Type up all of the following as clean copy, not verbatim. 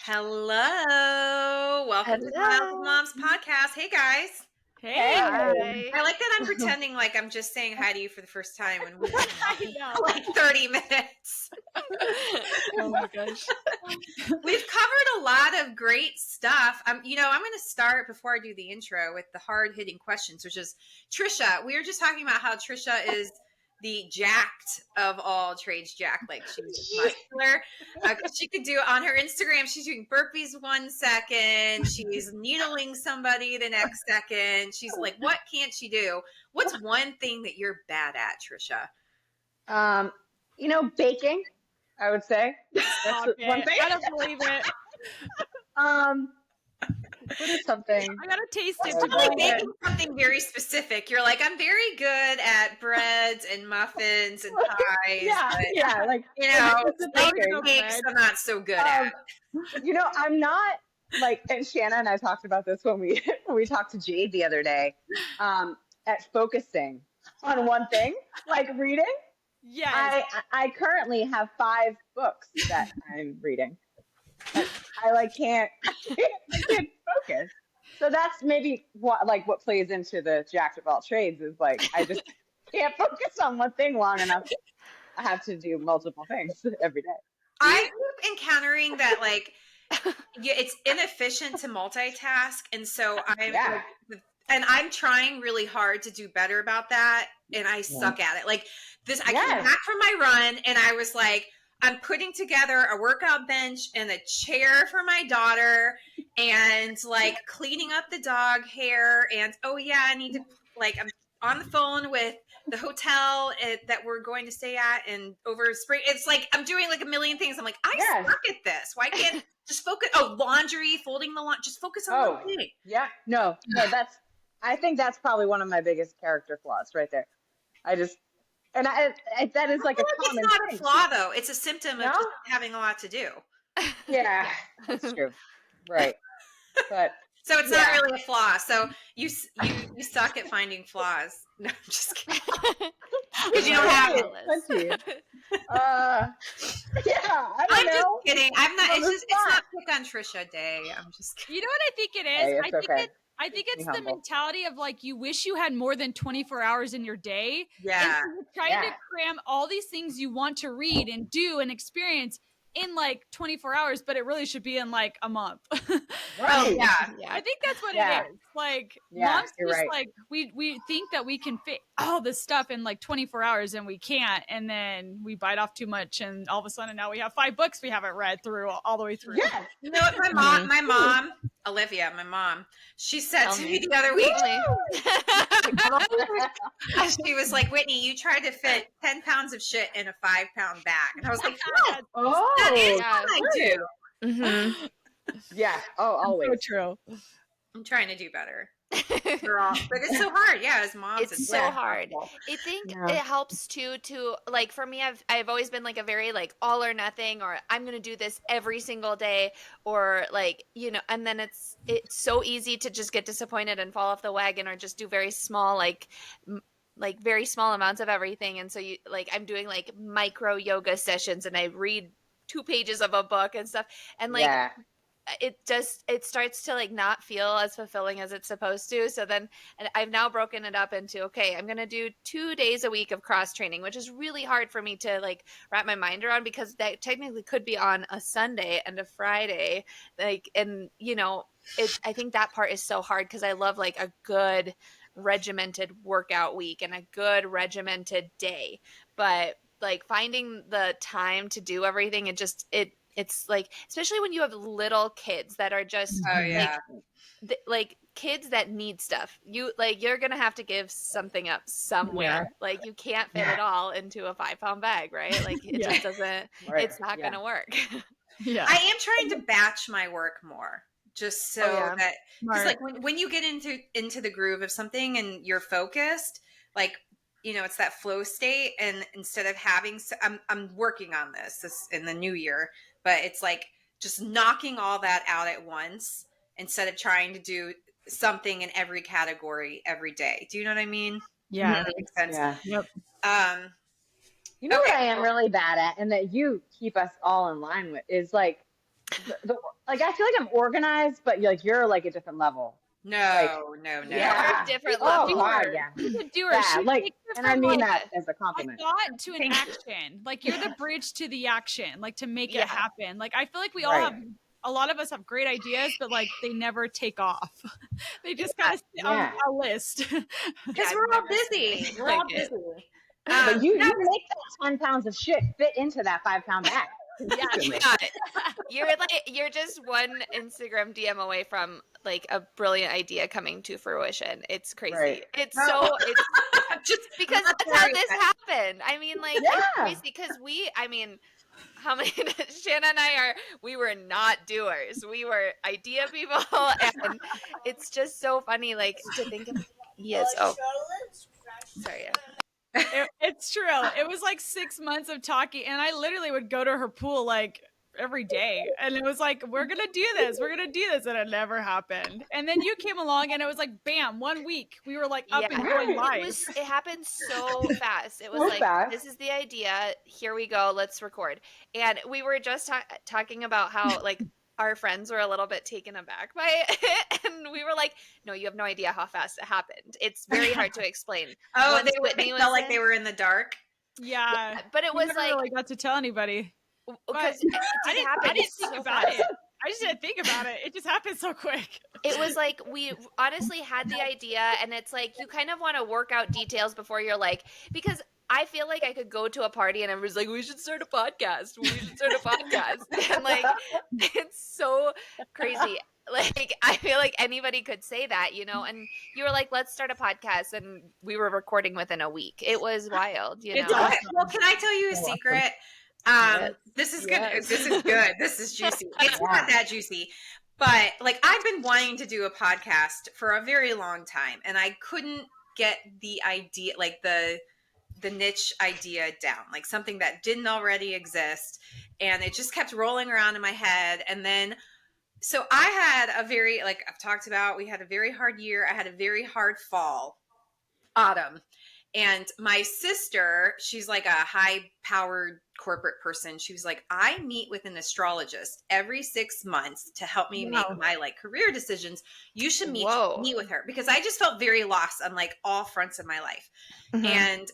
Hello. Welcome to Untitled Hello. Moms podcast. Hey guys. Hey. I like that I'm pretending like I'm just saying hi to you for the first time when we've been talking for like 30 minutes. Oh my gosh. We've covered a lot of great stuff. I'm going to start before I do the intro with the hard-hitting questions, which is Trisha. We were just talking about how Trisha is the jacked of all trades jack. Like she's muscular. She could do on her Instagram. She's doing burpees 1 second. She's needling somebody the next second. She's like, what can't she do? What's one thing that you're bad at, Trisha? Baking, I would say. That's one thing. I don't believe it. What is something? I gotta taste it. It's like making something very specific. You're like, I'm very good at breads and muffins and pies. Yeah, like cakes I'm not so good at. I'm not like, and Shanna and I talked about this when we talked to Jade the other day, at focusing on one thing, like reading. Yes. I currently have 5 books that I'm reading. I can't focus. So that's maybe what plays into the jack of all trades is like I just can't focus on one thing long enough. I have to do multiple things every day. I keep encountering that it's inefficient to multitask, and so I'm trying really hard to do better about that, and I suck at it. Like this, I came back from my run, and I was like, I'm putting together a workout bench and a chair for my daughter and like cleaning up the dog hair. And I need to I'm on the phone with the hotel that we're going to stay at and over spring. It's like I'm doing like a million things. I'm like, I suck at this. Why can't just focus? Oh, laundry, folding the laundry. Just focus on one thing. Yeah. No, I think that's probably one of my biggest character flaws right there. That is like a common It's not thing. a flaw, though. It's a symptom of just having a lot to do. Yeah, that's true. Right. But so it's not really a flaw. So you suck at finding flaws. No, I'm just kidding. Because you don't have it. I'm just kidding. I'm not. It's not pick on Trisha Day. I'm just kidding. You know what I think it is? Hey, I think it's the mentality of like you wish you had more than 24 hours in your day. Yeah. And so you're trying to cram all these things you want to read and do and experience in like 24 hours, but it really should be in like a month. Right. I think that's what it is. Like moms just like we think that we can fit all this stuff in like 24 hours and we can't, and then we bite off too much and all of a sudden now we have 5 books we haven't read through all the way through. Yes. You know what my mom, Olivia, she said to me the other week, she was like, Whitney, you tried to fit 10 pounds of shit in a 5-pound bag. And I was like, that is what I do. Mm-hmm. Yeah. Oh, always. So true. I'm trying to do better. But it's so hard. Yeah, as moms, it's so hard. I think it helps too to like for me I've always been like a very like all or nothing, or I'm gonna do this every single day, or like and then it's so easy to just get disappointed and fall off the wagon, or just do very small like very small amounts of everything. And so you like I'm doing like micro yoga sessions and I read 2 pages of a book and stuff, and like it starts to like not feel as fulfilling as it's supposed to. So then I've now broken it up into, okay, I'm going to do 2 days a week of cross training, which is really hard for me to like wrap my mind around, because that technically could be on a Sunday and a Friday. Like, and I think that part is so hard because I love like a good regimented workout week and a good regimented day, but like finding the time to do everything, it's like, especially when you have little kids that are just like kids that need stuff, you're gonna have to give something up somewhere. Like you can't fit it all into a 5-pound bag, right? Like it just doesn't. It's not gonna work. I am trying to batch my work more, just so that, because like when you get into the groove of something and you're focused, like it's that flow state, and instead of having, I'm working on this in the new year, but it's like just knocking all that out at once instead of trying to do something in every category every day. Do you know what I mean? Yeah. That makes sense. Yeah. Yep. What I am really bad at, and that you keep us all in line with, is like like I feel like I'm organized, but you're like a different level. No, like, no. Yeah. Different Oh level. God, yeah. She's a doer. Yeah, She like, takes it and I from, mean like, that as a a compliment. thought to an action. Like, you're the bridge to the action, like, to make it happen. Like, I feel like we all have, a lot of us have great ideas, but like they never take off. They just kind of sit on a list. Because we're all busy. We're all busy. But you make that 10 pounds of shit fit into that 5-pound bag. You're just one Instagram DM away from like a brilliant idea coming to fruition. It's crazy. Right. It's just because that's how this happened. I mean, like, it's crazy because how many Shanna and we were not doers. We were idea people, and it's just so funny, like, to think of. Yes. Oh, sorry. It's true. It was like 6 months of talking, and I literally would go to her pool like every day, and it was like, we're gonna do this, and it never happened. And then you came along, and it was like, bam, 1 week we were like up and going live. It happened so fast. It was so like fast. This is the idea, here we go, let's record. And we were just talking about how like our friends were a little bit taken aback by it, and we were like, no, you have no idea how fast it happened. It's very hard to explain. They felt like they were in the dark. Yeah, but it was like, really got to tell anybody because I didn't think about it. I just didn't think about it. It just happened so quick. It was like, we honestly had the idea, and it's like, you kind of want to work out details before you're like, because I feel like I could go to a party and everyone's like, we should start a podcast. And like, it's so crazy. Like, I feel like anybody could say that, and you were like, let's start a podcast. And we were recording within a week. It was wild, It's awesome. Well, can I tell you a secret? This is good. This is good. This is juicy. It's not that juicy, but like, I've been wanting to do a podcast for a very long time, and I couldn't get the idea, like the niche idea down, like something that didn't already exist, and it just kept rolling around in my head. And then, so I had a very, like I've talked about, we had a very hard year. I had a very hard autumn. And my sister, she's like a high-powered corporate person. She was like, I meet with an astrologist every 6 months to help me make my like career decisions. You should meet with her, because I just felt very lost on like all fronts of my life. Mm-hmm. And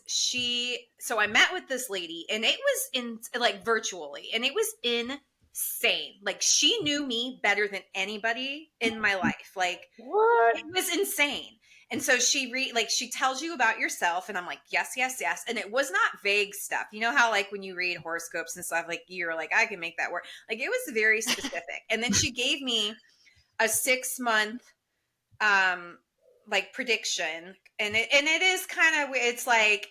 so I met with this lady, and it was in like virtually, and it was insane. Like, she knew me better than anybody in my life. Like, what? It was insane. And so she tells you about yourself, and I'm like, yes, yes, yes. And it was not vague stuff. You know how like when you read horoscopes and stuff, like you're like, I can make that work. Like, it was very specific. And then she gave me a 6-month like prediction. And it is kind of, it's like,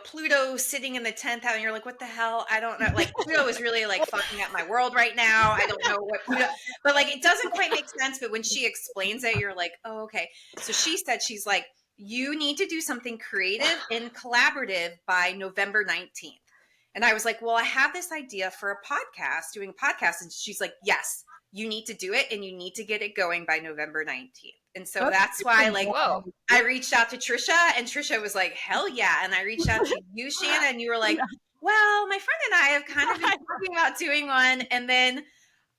Pluto sitting in the 10th house, and you're like, what the hell? I don't know. Like, Pluto is really like fucking up my world right now. I don't know what Pluto, but like, it doesn't quite make sense. But when she explains it, you're like, oh, okay. So she said, she's like, you need to do something creative and collaborative by November 19th. And I was like, well, I have this idea for a podcast, doing a podcast. And she's like, yes, you need to do it, and you need to get it going by November 19th. And so that's why, like, I reached out to Trisha, and Trisha was like, hell yeah. And I reached out to you, Shanna, and you were like, well, my friend and I have kind of been talking about doing one. And then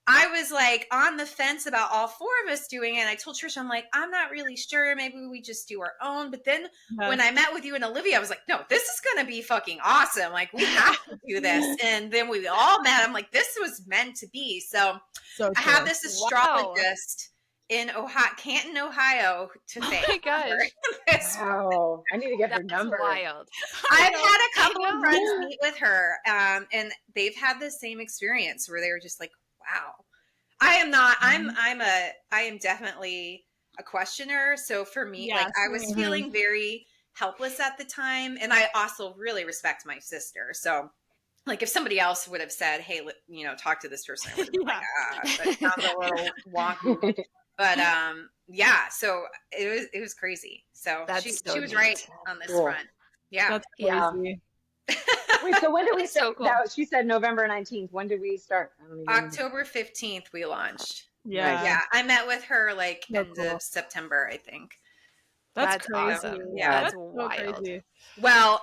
I was like on the fence about all 4 of us doing it. And I told Trisha, I'm like, I'm not really sure. Maybe we just do our own. But then when I met with you and Olivia, I was like, no, this is going to be fucking awesome. Like, we have to do this. And then we all met. I'm like, this was meant to be. So I have this astrologist in Canton, Ohio, to thank. Oh my gosh! Wow, I need to get her number. Wild. I've had a couple of friends meet with her, and they've had the same experience where they were just like, "Wow." I am not. I am definitely a questioner. So for me, like, I was feeling very helpless at the time, and I also really respect my sister. So, like, if somebody else would have said, "Hey, talk to this person," I would have been like, that sounds a little wonky. But so it was crazy. So she was right on this front. Yeah. That's crazy. Wait, so when did we start? So cool. She said November 19th. When did we start? October 15th we launched. Yeah. Yeah. I met with her like end of September, I think. That's crazy. awesome. Yeah. That's so wild. crazy. Well,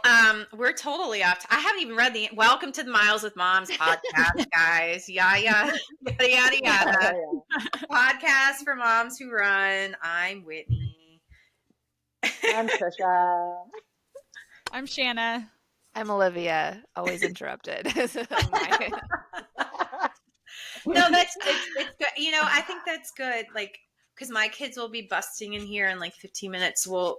we're totally off. I haven't even read the Welcome to the Miles with Moms podcast, guys. Yada, yada, yada, yada. Podcast for moms who run. I'm Whitney. I'm Trisha. I'm Shanna. I'm Olivia, always interrupted. No, it's good. You know, I think that's good. Like, because my kids will be busting in here in like 15 minutes. We'll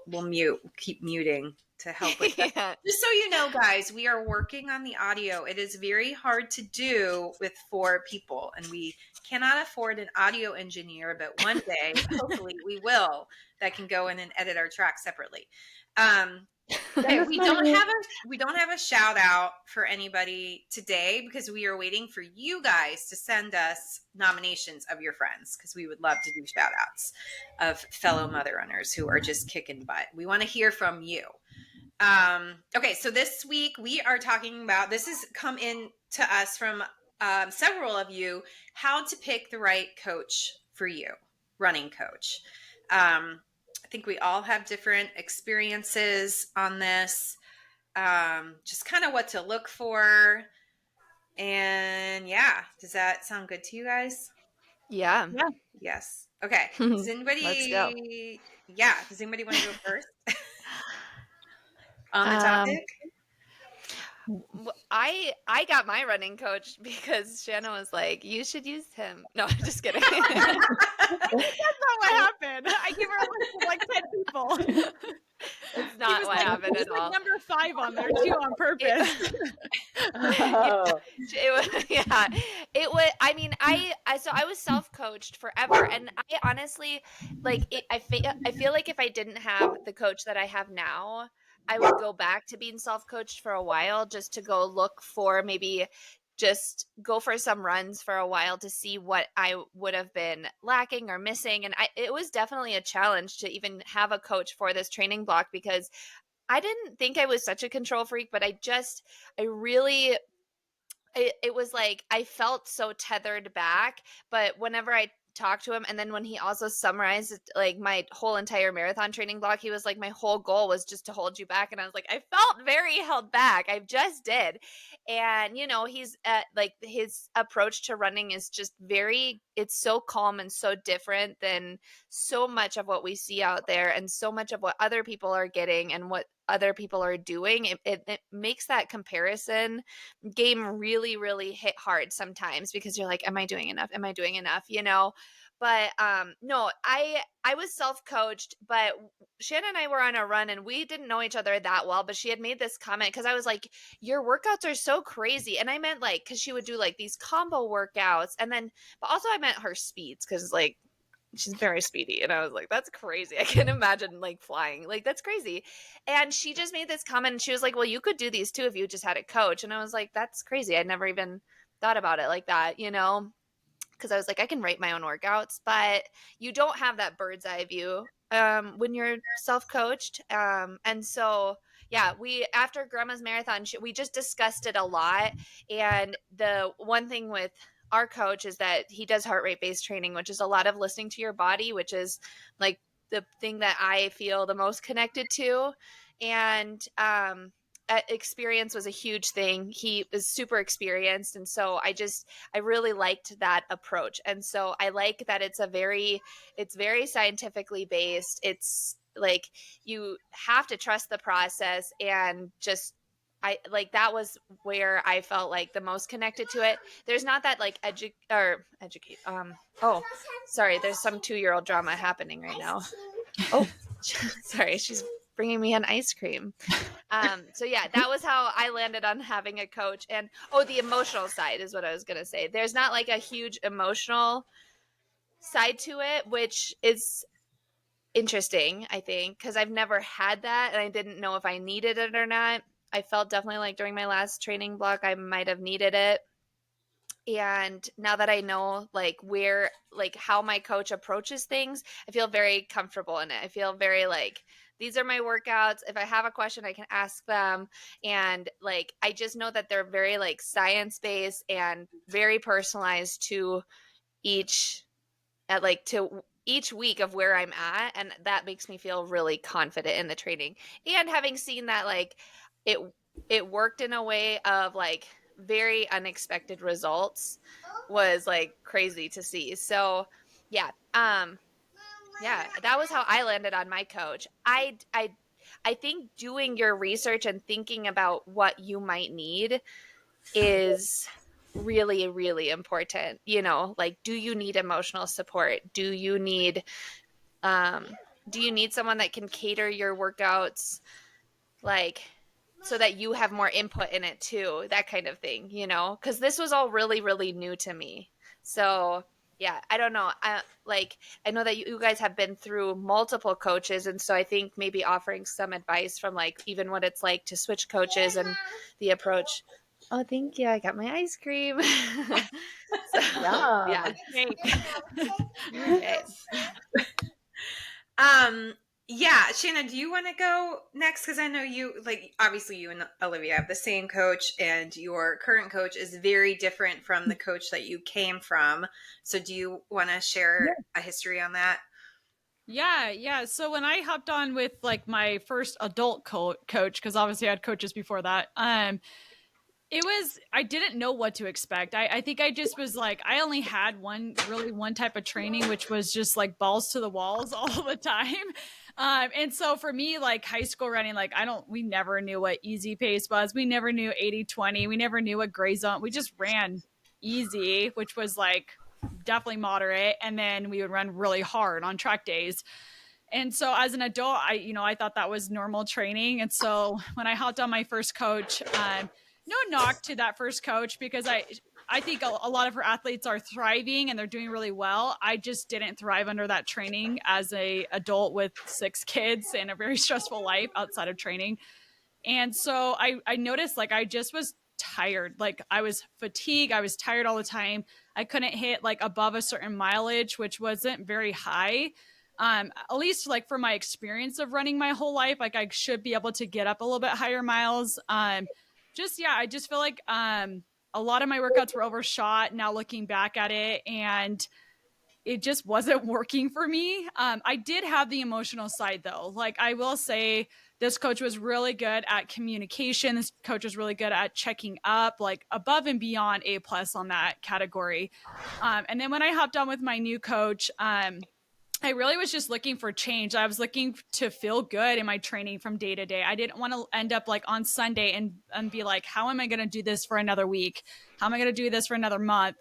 keep muting to help with that. Yeah. Just so you know, guys, we are working on the audio. It is very hard to do with 4 people, and we cannot afford an audio engineer. But one day, hopefully, we will. That can go in and edit our tracks separately. Okay, we don't have a shout out for anybody today because we are waiting for you guys to send us nominations of your friends because we would love to do shout outs of fellow mother runners who are just kicking butt. We want to hear from you. Okay, so this week we are talking about, this has come in to us from several of you, how to pick the right coach for you, running coach. I think we all have different experiences on this, just kind of what to look for. And yeah, does that sound good to you guys? Yeah. Yes. Okay. Does anybody, Let's go. Yeah. Does anybody want to go first on the topic? I got my running coach because Shanna was like, you should use him. No, just kidding. That's not what happened. I gave her a list of like 10 people. It's not what happened at all. Number 5 on there too on purpose. It was. I mean, so I was self-coached forever, and I honestly I feel like if I didn't have the coach that I have now, I would go back to being self-coached for a while just to go look for maybe just go for some runs for a while to see what I would have been lacking or missing. And it was definitely a challenge to even have a coach for this training block because I didn't think I was such a control freak, but it was like I felt so tethered back. But whenever I talked to him, and then when he also summarized like my whole entire marathon training block, he was like, my whole goal was just to hold you back. And I was like, I felt very held back. I just did. And he's like his approach to running is just it's so calm and so different than so much of what we see out there and so much of what other people are getting and what other people are doing. It makes that comparison game really, really hit hard sometimes because you're like, am I doing enough? Am I doing enough? But no, I was self-coached, but Shannon and I were on a run and we didn't know each other that well, but she had made this comment because I was like, your workouts are so crazy. And I meant like, because she would do like these combo workouts but also I meant her speeds because like she's very speedy. And I was like, that's crazy. I can't imagine like flying. Like, that's crazy. And she just made this comment and she was like, well, you could do these too if you just had a coach. And I was like, that's crazy. I'd never even thought about it like that, because I was like, I can write my own workouts, but you don't have that bird's eye view when you're self-coached. And so, yeah, after Grandma's Marathon, we just discussed it a lot. And the one thing with our coach is that he does heart rate based training, which is a lot of listening to your body, which is like the thing that I feel the most connected to. And experience was a huge thing. He is super experienced. And so I really liked that approach. And so I like that it's very scientifically based. It's like you have to trust the process and just that was where I felt like the most connected to it. There's not that like educate. Oh, sorry. There's some 2-year-old drama happening right now. Oh, sorry. She's bringing me an ice cream. So yeah, that was how I landed on having a coach. And the emotional side is what I was going to say. There's not like a huge emotional side to it, which is interesting, I think, because I've never had that and I didn't know if I needed it or not. I felt definitely like during my last training block, I might have needed it. And now that I know like how my coach approaches things, I feel very comfortable in it. I feel very like, these are my workouts. If I have a question, I can ask them. And like, I just know that they're very like science-based and very personalized to each, to each week of where I'm at, and that makes me feel really confident in the training. And having seen that, like, it worked in a way of like very unexpected results was like crazy to see. So yeah, yeah, that was how I landed on my coach. I think doing your research and thinking about what you might need is really, really important. You know, like, do you need emotional support? Um do you need someone that can cater your workouts, like, so that you have more input in it too, that kind of thing, you know, because this was all really, really new to me. So yeah, I don't know, I know that you guys have been through multiple coaches, and so I think maybe offering some advice from like even what it's like to switch coaches and the approach. Oh, thank you, I got my ice cream. So, yeah. Okay. Yeah, Shanna, do you want to go next? Because I know you, like, obviously you and Olivia have the same coach, and your current coach is very different from the coach that you came from. So do you want to share a history on that? Yeah. So when I hopped on with like my first adult coach, because obviously I had coaches before that, I didn't know what to expect. I think I just was like, I only had one type of training, which was just like balls to the walls all the time. And so for me, like high school running, like we never knew what easy pace was. We never knew 80-20. We never knew what gray zone. We just ran easy, which was like definitely moderate. And then we would run really hard on track days. And so as an adult, I thought that was normal training. And so when I hopped on my first coach, no knock to that first coach, because I think a lot of her athletes are thriving and they're doing really well. I just didn't thrive under that training as a adult with 6 kids and a very stressful life outside of training. And so I noticed like I just was tired. Like I was fatigued. I was tired all the time. I couldn't hit like above a certain mileage, which wasn't very high. At least like for my experience of running my whole life, like I should be able to get up a little bit higher miles. I just feel like a lot of my workouts were overshot now looking back at it, and it just wasn't working for me. I did have the emotional side though. Like I will say this coach was really good at communication. This coach was really good at checking up, like above and beyond A+ on that category. And then when I hopped on with my new coach, I really was just looking for change. I was looking to feel good in my training from day to day. I didn't want to end up like on Sunday and be like, how am I going to do this for another week? How am I going to do this for another month?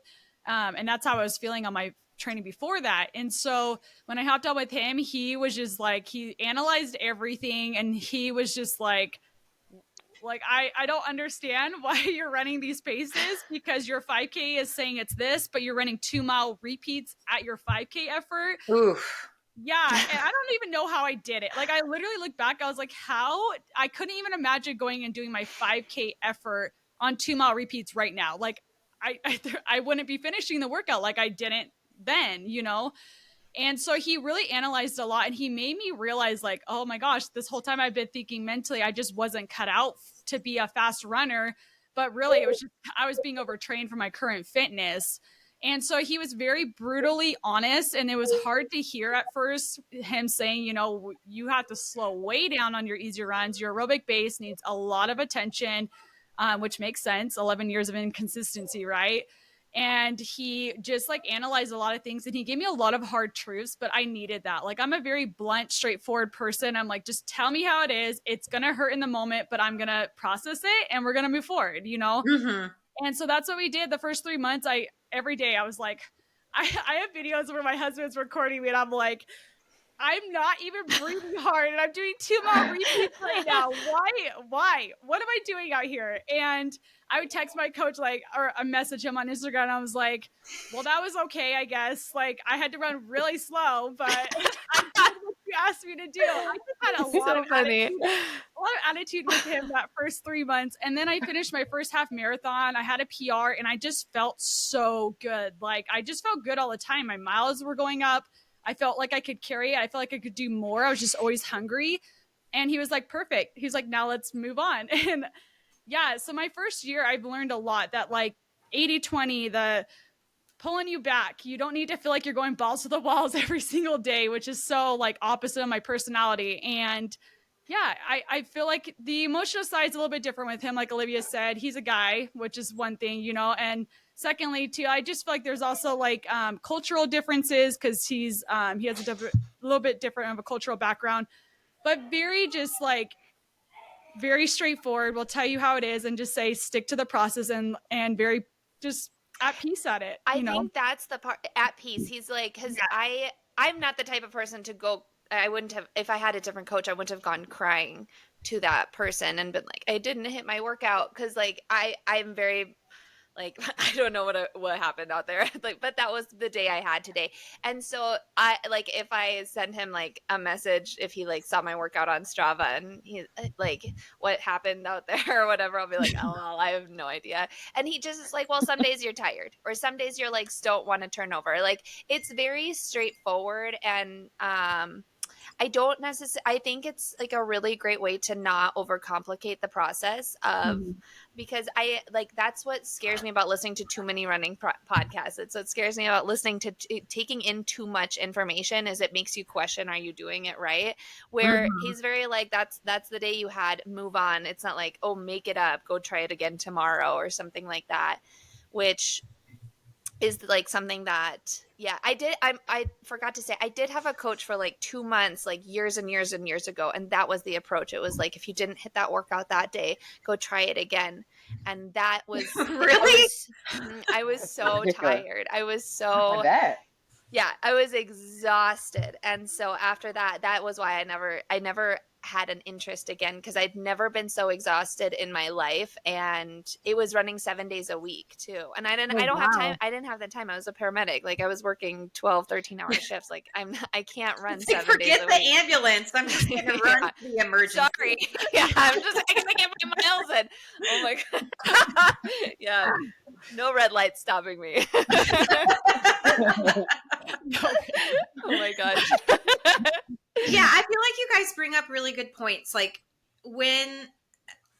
And that's how I was feeling on my training before that. And so when I hopped on with him, he was just like, he analyzed everything, and he was just like, I don't understand why you're running these paces, because your 5K is saying it's this, but you're running 2-mile repeats at your 5K effort. Oof. Yeah. And I don't even know how I did it. Like I literally looked back, I was like, how? I couldn't even imagine going and doing my 5K effort on 2-mile repeats right now. Like I wouldn't be finishing the workout like I didn't then, you know? And so he really analyzed a lot, and he made me realize like, oh my gosh, this whole time I've been thinking mentally, I just wasn't cut out to be a fast runner, but really it was just, I was being overtrained for my current fitness. And so he was very brutally honest, and it was hard to hear at first, him saying, you know, you have to slow way down on your easier runs. Your aerobic base needs a lot of attention, which makes sense. 11 years of inconsistency, right? And he just like analyzed a lot of things, and he gave me a lot of hard truths, but I needed that. Like I'm a very blunt, straightforward person. I'm like, just tell me how it is. It's going to hurt in the moment, but I'm going to process it and we're going to move forward, you know? Mm-hmm. And so that's what we did the first 3 months. Every day I was like, I have videos where my husband's recording me and I'm like, I'm not even breathing hard, and I'm doing 2-mile repeats right now. Why? What am I doing out here? And I would text my coach or I message him on Instagram. And I was like, well, that was okay, I guess. Like I had to run really slow, but I did what you asked me to do. I just had a lot of attitude with him that first 3 months. And then I finished my first half marathon. I had a PR, and I just felt so good. Like I just felt good all the time. My miles were going up. I felt like I could carry it. I felt like I could do more. I was just always hungry. And he was like, perfect. He's like, now let's move on. And yeah, so my first year, I've learned a lot that like 80-20, the pulling you back. You don't need to feel like you're going balls to the walls every single day, which is so like opposite of my personality. And yeah, I feel like the emotional side is a little bit different with him. Like Olivia said, he's a guy, which is one thing, you know, and secondly too, I just feel like there's also like cultural differences because he has a little bit different of a cultural background, but very just like very straightforward. We'll tell you how it is and just say stick to the process and very just at peace at it. I think that's the part, at peace. He's like, because I'm not the type of person to go. I wouldn't have, if I had a different coach, I wouldn't have gone crying to that person and been like, I didn't hit my workout, because like I'm very like, I don't know what happened out there, like, but that was the day I had today. And so I like, if I send him like a message, if he like saw my workout on Strava and he like, what happened out there or whatever, I'll be like, oh, I have no idea. And he just is like, well, some days you're tired, or some days you're like, don't want to turn over. Like, it's very straightforward. And I don't necessarily, I think it's like a really great way to not overcomplicate the process of, because I like, that's what scares me about listening to too many running podcasts. It's what scares me about listening to taking in too much information, is it makes you question, are you doing it right? Where he's very like, that's the day you had, move on. It's not like, oh, make it up, go try it again tomorrow or something like that, which is like something that, yeah, I forgot to say, I did have a coach for like 2 months, like years and years and years ago. And that was the approach. It was like, if you didn't hit that workout that day, go try it again. And that was really, I was so tired. I was so, I bet. yeah, I was exhausted. And so after that, that was why I never had an interest again, because I'd never been so exhausted in my life. And it was running 7 days a week too. And I didn't have time. I didn't have the time. I was a paramedic. Like, I was working 12, 13-hour shifts. Like, I can't run like, 7 days a forget the week. ambulance. I'm just going to run to the emergency. Sorry. Yeah, I gotta get my miles in. Oh my God. Yeah. No red lights stopping me. Oh my gosh. Yeah, I feel like you guys bring up really good points. Like, when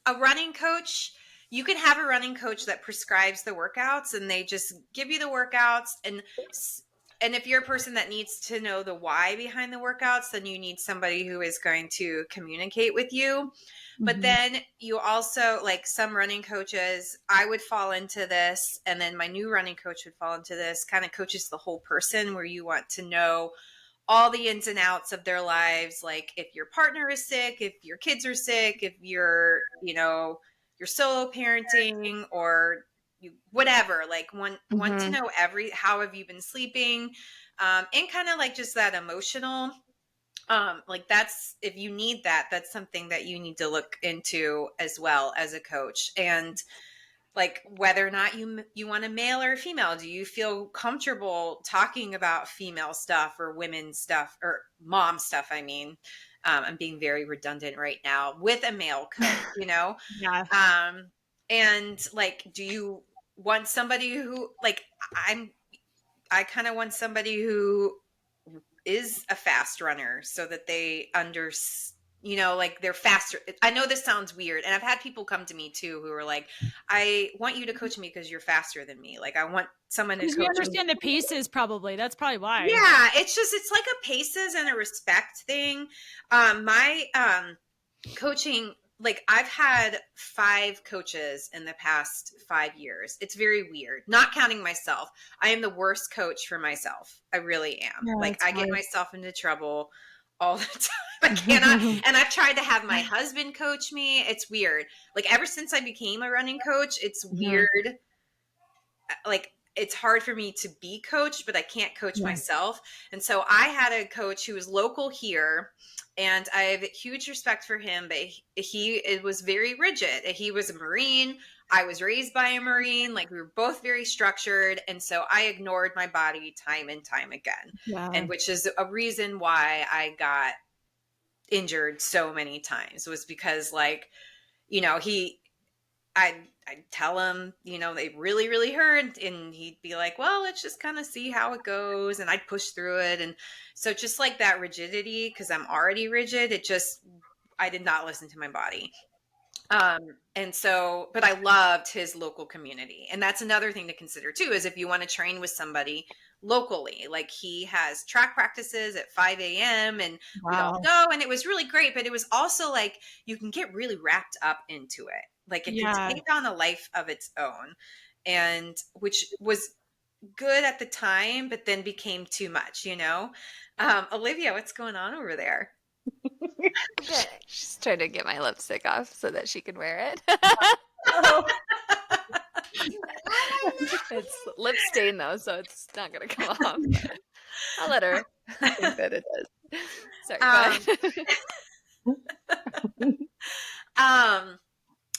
a running coach, you can have a running coach that prescribes the workouts and they just give you the workouts, and if you're a person that needs to know the why behind the workouts, then you need somebody who is going to communicate with you. But then you also, like, some running coaches, I would fall into this, and then my new running coach would fall into this, kind of coaches the whole person, where you want to know all the ins and outs of their lives. Like, if your partner is sick, if your kids are sick, if you're, you're solo parenting, or you, whatever, like, want to know how have you been sleeping, and kind of like just that emotional, like, that's, if you need that, that's something that you need to look into as well as a coach. And like, whether or not you want a male or a female, do you feel comfortable talking about female stuff or women's stuff or mom stuff? I mean, I'm being very redundant right now, with a male coach, Yeah. and like, do you want somebody who, like, I kind of want somebody who is a fast runner, so that they like, they're faster. I know this sounds weird, and I've had people come to me too who are like, I want you to coach me because you're faster than me. Like, I want someone to coach you understand the paces, probably. That's probably why. Yeah, it's like a paces and a respect thing. My coaching, like, I've had 5 coaches in the past 5 years. It's very weird, not counting myself. I am the worst coach for myself. I really am. Yeah, like, I get myself into trouble all the time. I cannot. And I've tried to have my husband coach me. It's weird. Like, ever since I became a running coach, it's weird. Like, it's hard for me to be coached, but I can't coach myself. And so I had a coach who was local here, and I have huge respect for him, but it was very rigid. He was a Marine. I was raised by a Marine. Like, we were both very structured. And so I ignored my body time and time again. Wow. And which is a reason why I got injured so many times, was because, like, I'd tell him, they really, really hurt. And he'd be like, well, let's just kind of see how it goes. And I'd push through it. And so just like that rigidity, because I'm already rigid, I did not listen to my body. And so, but I loved his local community. And that's another thing to consider too, is if you want to train with somebody locally, like he has track practices at 5 a.m. and we all go, and it was really great. But it was also like, you can get really wrapped up into it. Like it can take on a life of its own, and which was good at the time, but then became too much, you know? Olivia, what's going on over there? She's trying to get my lipstick off so that she can wear it. It's lip stain though, so it's not gonna come off. I'll let her think that it does. Sorry, go ahead.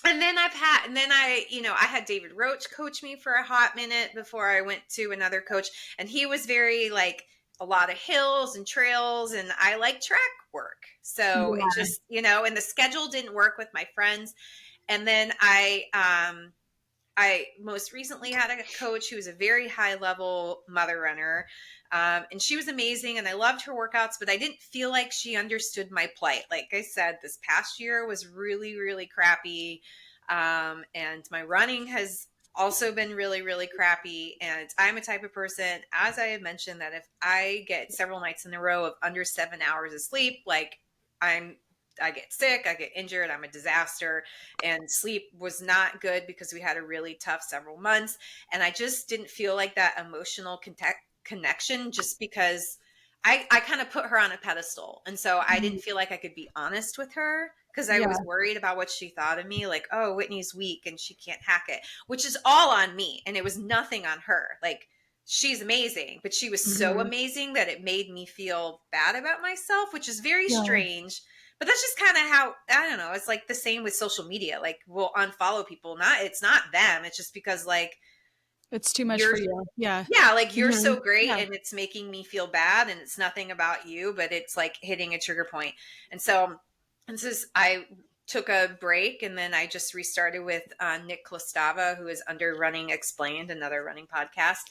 And then I had David Roach coach me for a hot minute before I went to another coach, and he was very like a lot of hills and trails, and I like track work. So it just, and the schedule didn't work with my friends. And then I most recently had a coach who was a very high level mother runner. And she was amazing and I loved her workouts, but I didn't feel like she understood my plight. Like I said, this past year was really, really crappy. And my running has also been really, really crappy. And I'm a type of person, as I have mentioned, that if I get several nights in a row of under 7 hours of sleep, like I get sick, I get injured, I'm a disaster. And sleep was not good because we had a really tough several months. And I just didn't feel like that emotional connection, just because I kind of put her on a pedestal. And so I didn't feel like I could be honest with her because I was worried about what she thought of me. Like, oh, Whitney's weak and she can't hack it, which is all on me. And it was nothing on her. Like, she's amazing, but she was so amazing that it made me feel bad about myself, which is very strange. But that's just kind of how, I don't know, it's like the same with social media. Like, we'll unfollow people. It's not them. It's just because, like, it's too much for you. Yeah. Yeah. Like, you're so great and it's making me feel bad, and it's nothing about you, but it's like hitting a trigger point. And so I took a break, and then I just restarted with Nick Klostava, who is under Running Explained, another running podcast,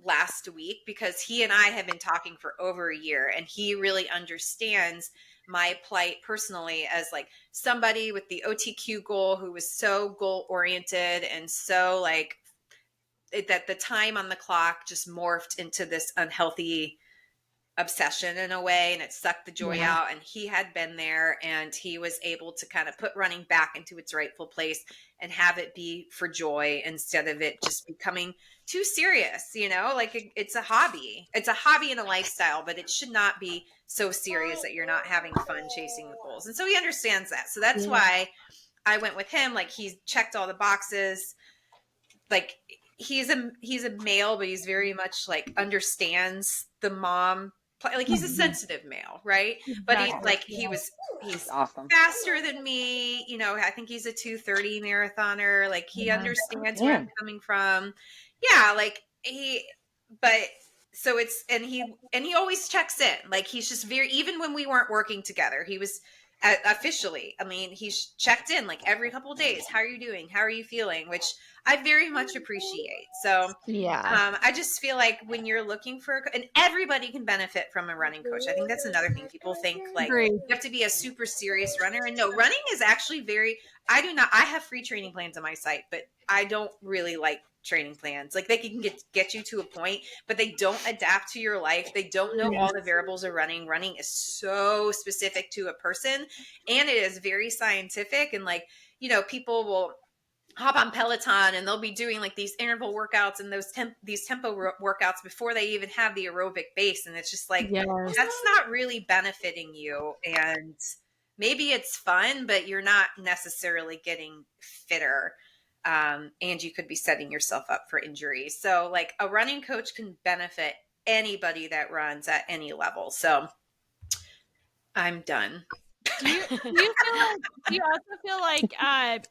last week, because he and I have been talking for over a year, and he really understands my plight personally as like somebody with the OTQ goal who was so goal oriented and so like that the time on the clock just morphed into this unhealthy obsession in a way, and it sucked the joy out. And he had been there, and he was able to kind of put running back into its rightful place and have it be for joy instead of it just becoming too serious, like it's a hobby and a lifestyle, but it should not be so serious that you're not having fun chasing the goals. And so he understands that. So that's why I went with him. Like, he's checked all the boxes. Like, he's a male, but he's very much like understands the mom. Like, he's a sensitive male, right? But he's awesome. Faster than me. I think he's a 2:30 marathoner. Like, he understands where I'm coming from. Yeah, like he always checks in. Like, he's just even when we weren't working together, he was officially, he's checked in like every couple of days. How are you doing? How are you feeling? Which I very much appreciate. So I just feel like when you're looking for, and everybody can benefit from a running coach. I think that's another thing. People think like you have to be a super serious runner, and no, running is actually I have free training plans on my site, but I don't really like training plans. Like, they can get you to a point, but they don't adapt to your life. They don't know all the variables of running. Running is so specific to a person, and it is very scientific. And like, people will hop on Peloton and they'll be doing like these interval workouts and these tempo workouts before they even have the aerobic base. And it's just like, that's not really benefiting you. And maybe it's fun, but you're not necessarily getting fitter. And you could be setting yourself up for injury. So like, a running coach can benefit anybody that runs at any level. So I'm done. Do you also feel like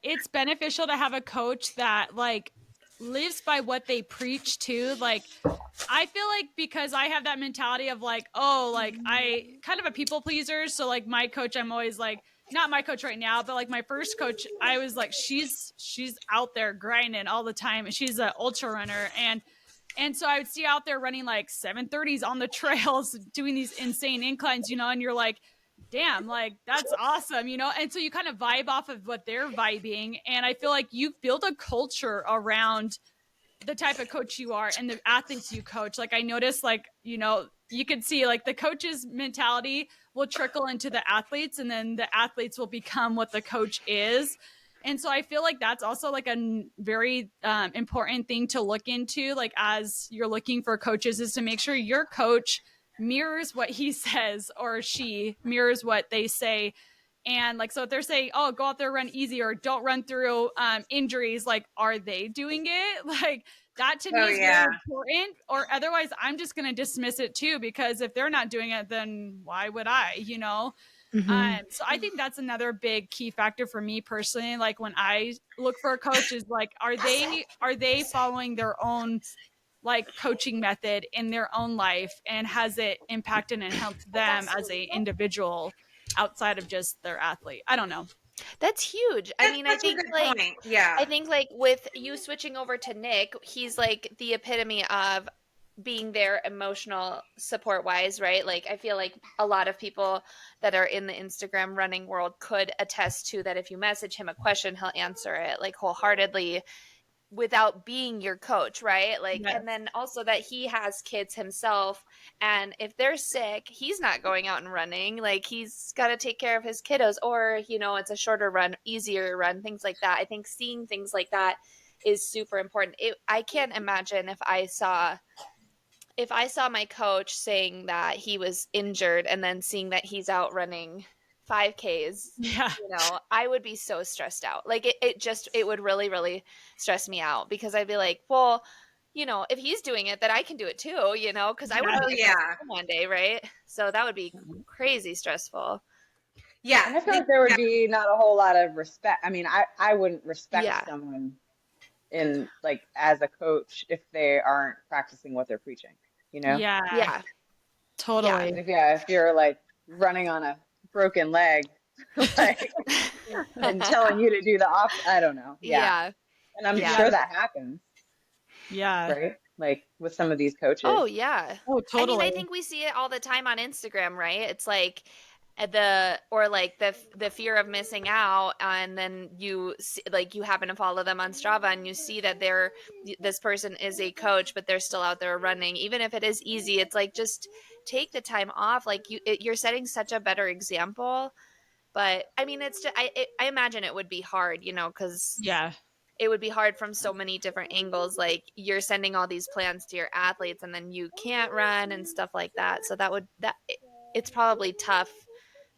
it's beneficial to have a coach that like lives by what they preach too? Like, I feel like, because I have that mentality of like, oh, like I kind of a people pleaser. So like, my coach, I'm always like, not my coach right now, but like my first coach, I was like, she's out there grinding all the time. She's an ultra runner. And so I would see out there running like 7:30s on the trails, doing these insane inclines, and you're like, damn, like that's awesome, you know? And so you kind of vibe off of what they're vibing. And I feel like you've built a culture around the type of coach you are and the athletes you coach. Like I noticed, like, you know, you could see like the coach's mentality will trickle into the athletes, and then the athletes will become what the coach is. And so I feel like that's also like a very important thing to look into, like as you're looking for coaches, is to make sure your coach mirrors what he says or she mirrors what they say. And like, so if they're saying, oh, go out there, run easy, or don't run through injuries, like, are they doing it? Like, that to me is very important, or otherwise I'm just going to dismiss it too, because if they're not doing it, then why would I, you know? So I think that's another big key factor for me personally. Like when I look for a coach is like, are they following their own like coaching method in their own life, and has it impacted and helped them as a individual outside of just their athlete? I don't know. That's huge. I mean, I think like point. Yeah. I think like with you switching over to Nick, he's like the epitome of being there emotional support wise, right? Like I feel like a lot of people that are in the Instagram running world could attest to that. If you message him a question, he'll answer it like wholeheartedly without being your coach, right? Like, Yes. and then also that he has kids himself, and if they're sick, he's not going out and running. Like he's got to take care of his kiddos, or you know, it's a shorter run, easier run, things like that. I think seeing things like that is super important. I can't imagine if I saw my coach saying that he was injured and then seeing that he's out running 5Ks, Yeah. you know, I would be so stressed out. Like it would really, really stress me out, because I'd be like, well, you know, if he's doing it, then I can do it too, you know, because I want to one day, right? So that would be crazy stressful. Yeah. And I feel like there would be not a whole lot of respect. I mean, I wouldn't respect someone in like as a coach if they aren't practicing what they're preaching, you know? Yeah. Totally. If you're like running on a broken leg, like, and telling you to do the I don't know. Yeah. And I'm sure that happens. Yeah. Right? Like with some of these coaches. Oh, yeah. Oh, totally. I mean, I think we see it all the time on Instagram, right? It's like the fear of missing out, and then you see, like you happen to follow them on Strava and you see that this person is a coach, but they're still out there running. Even if it is easy, it's like, just take the time off. Like you're setting such a better example. But I mean, it's just, I imagine it would be hard, you know, because it would be hard from so many different angles. Like you're sending all these plans to your athletes and then you can't run and stuff like that. So it's probably tough.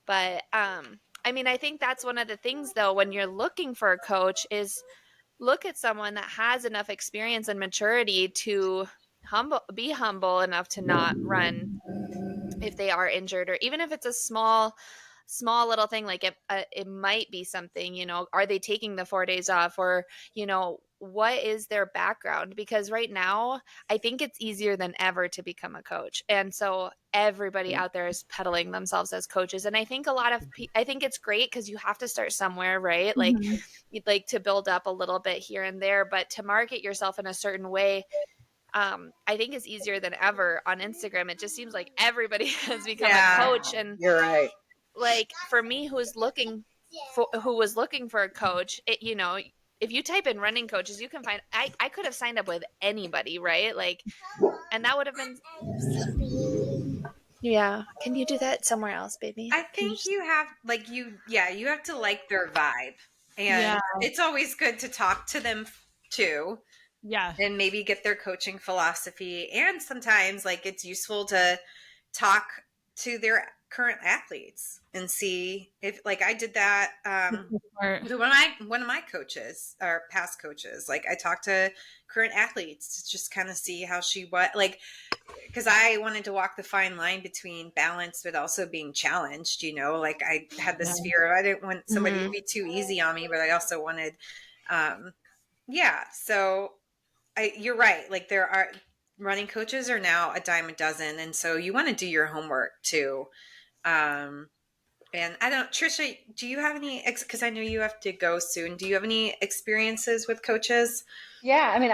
But I mean, I think that's one of the things though, when you're looking for a coach, is look at someone that has enough experience and maturity to be humble enough to not run if they are injured, or even if it's a small little thing. Like it might be something, you know, are they taking the 4 days off, or you know, what is their background? Because right now I think it's easier than ever to become a coach, and so everybody out there is peddling themselves as coaches. And I think I think it's great, because you have to start somewhere, right? Like you'd like to build up a little bit here and there, but to market yourself in a certain way, I think is easier than ever on Instagram. It just seems like everybody has become a coach. And you're right. Like for me, who was looking for a coach, you know, if you type in running coaches, you can find, I could have signed up with anybody, right? Like, and that would have been, yeah. Can you do that somewhere else, baby? I think you have you have to like their vibe, and it's always good to talk to them too. Yeah. And maybe get their coaching philosophy. And sometimes like it's useful to talk to their current athletes and see if, like, I did that with one of my coaches, or past coaches. Like I talked to current athletes to just kind of see how because I wanted to walk the fine line between balance but also being challenged, you know. Like I had this fear of, I didn't want somebody to be too easy on me, but I also wanted so you're right. Like there are running coaches are now a dime a dozen. And so you want to do your homework too. And I don't, Trisha, do you have any, because I know you have to go soon. Do you have any experiences with coaches? Yeah. I mean,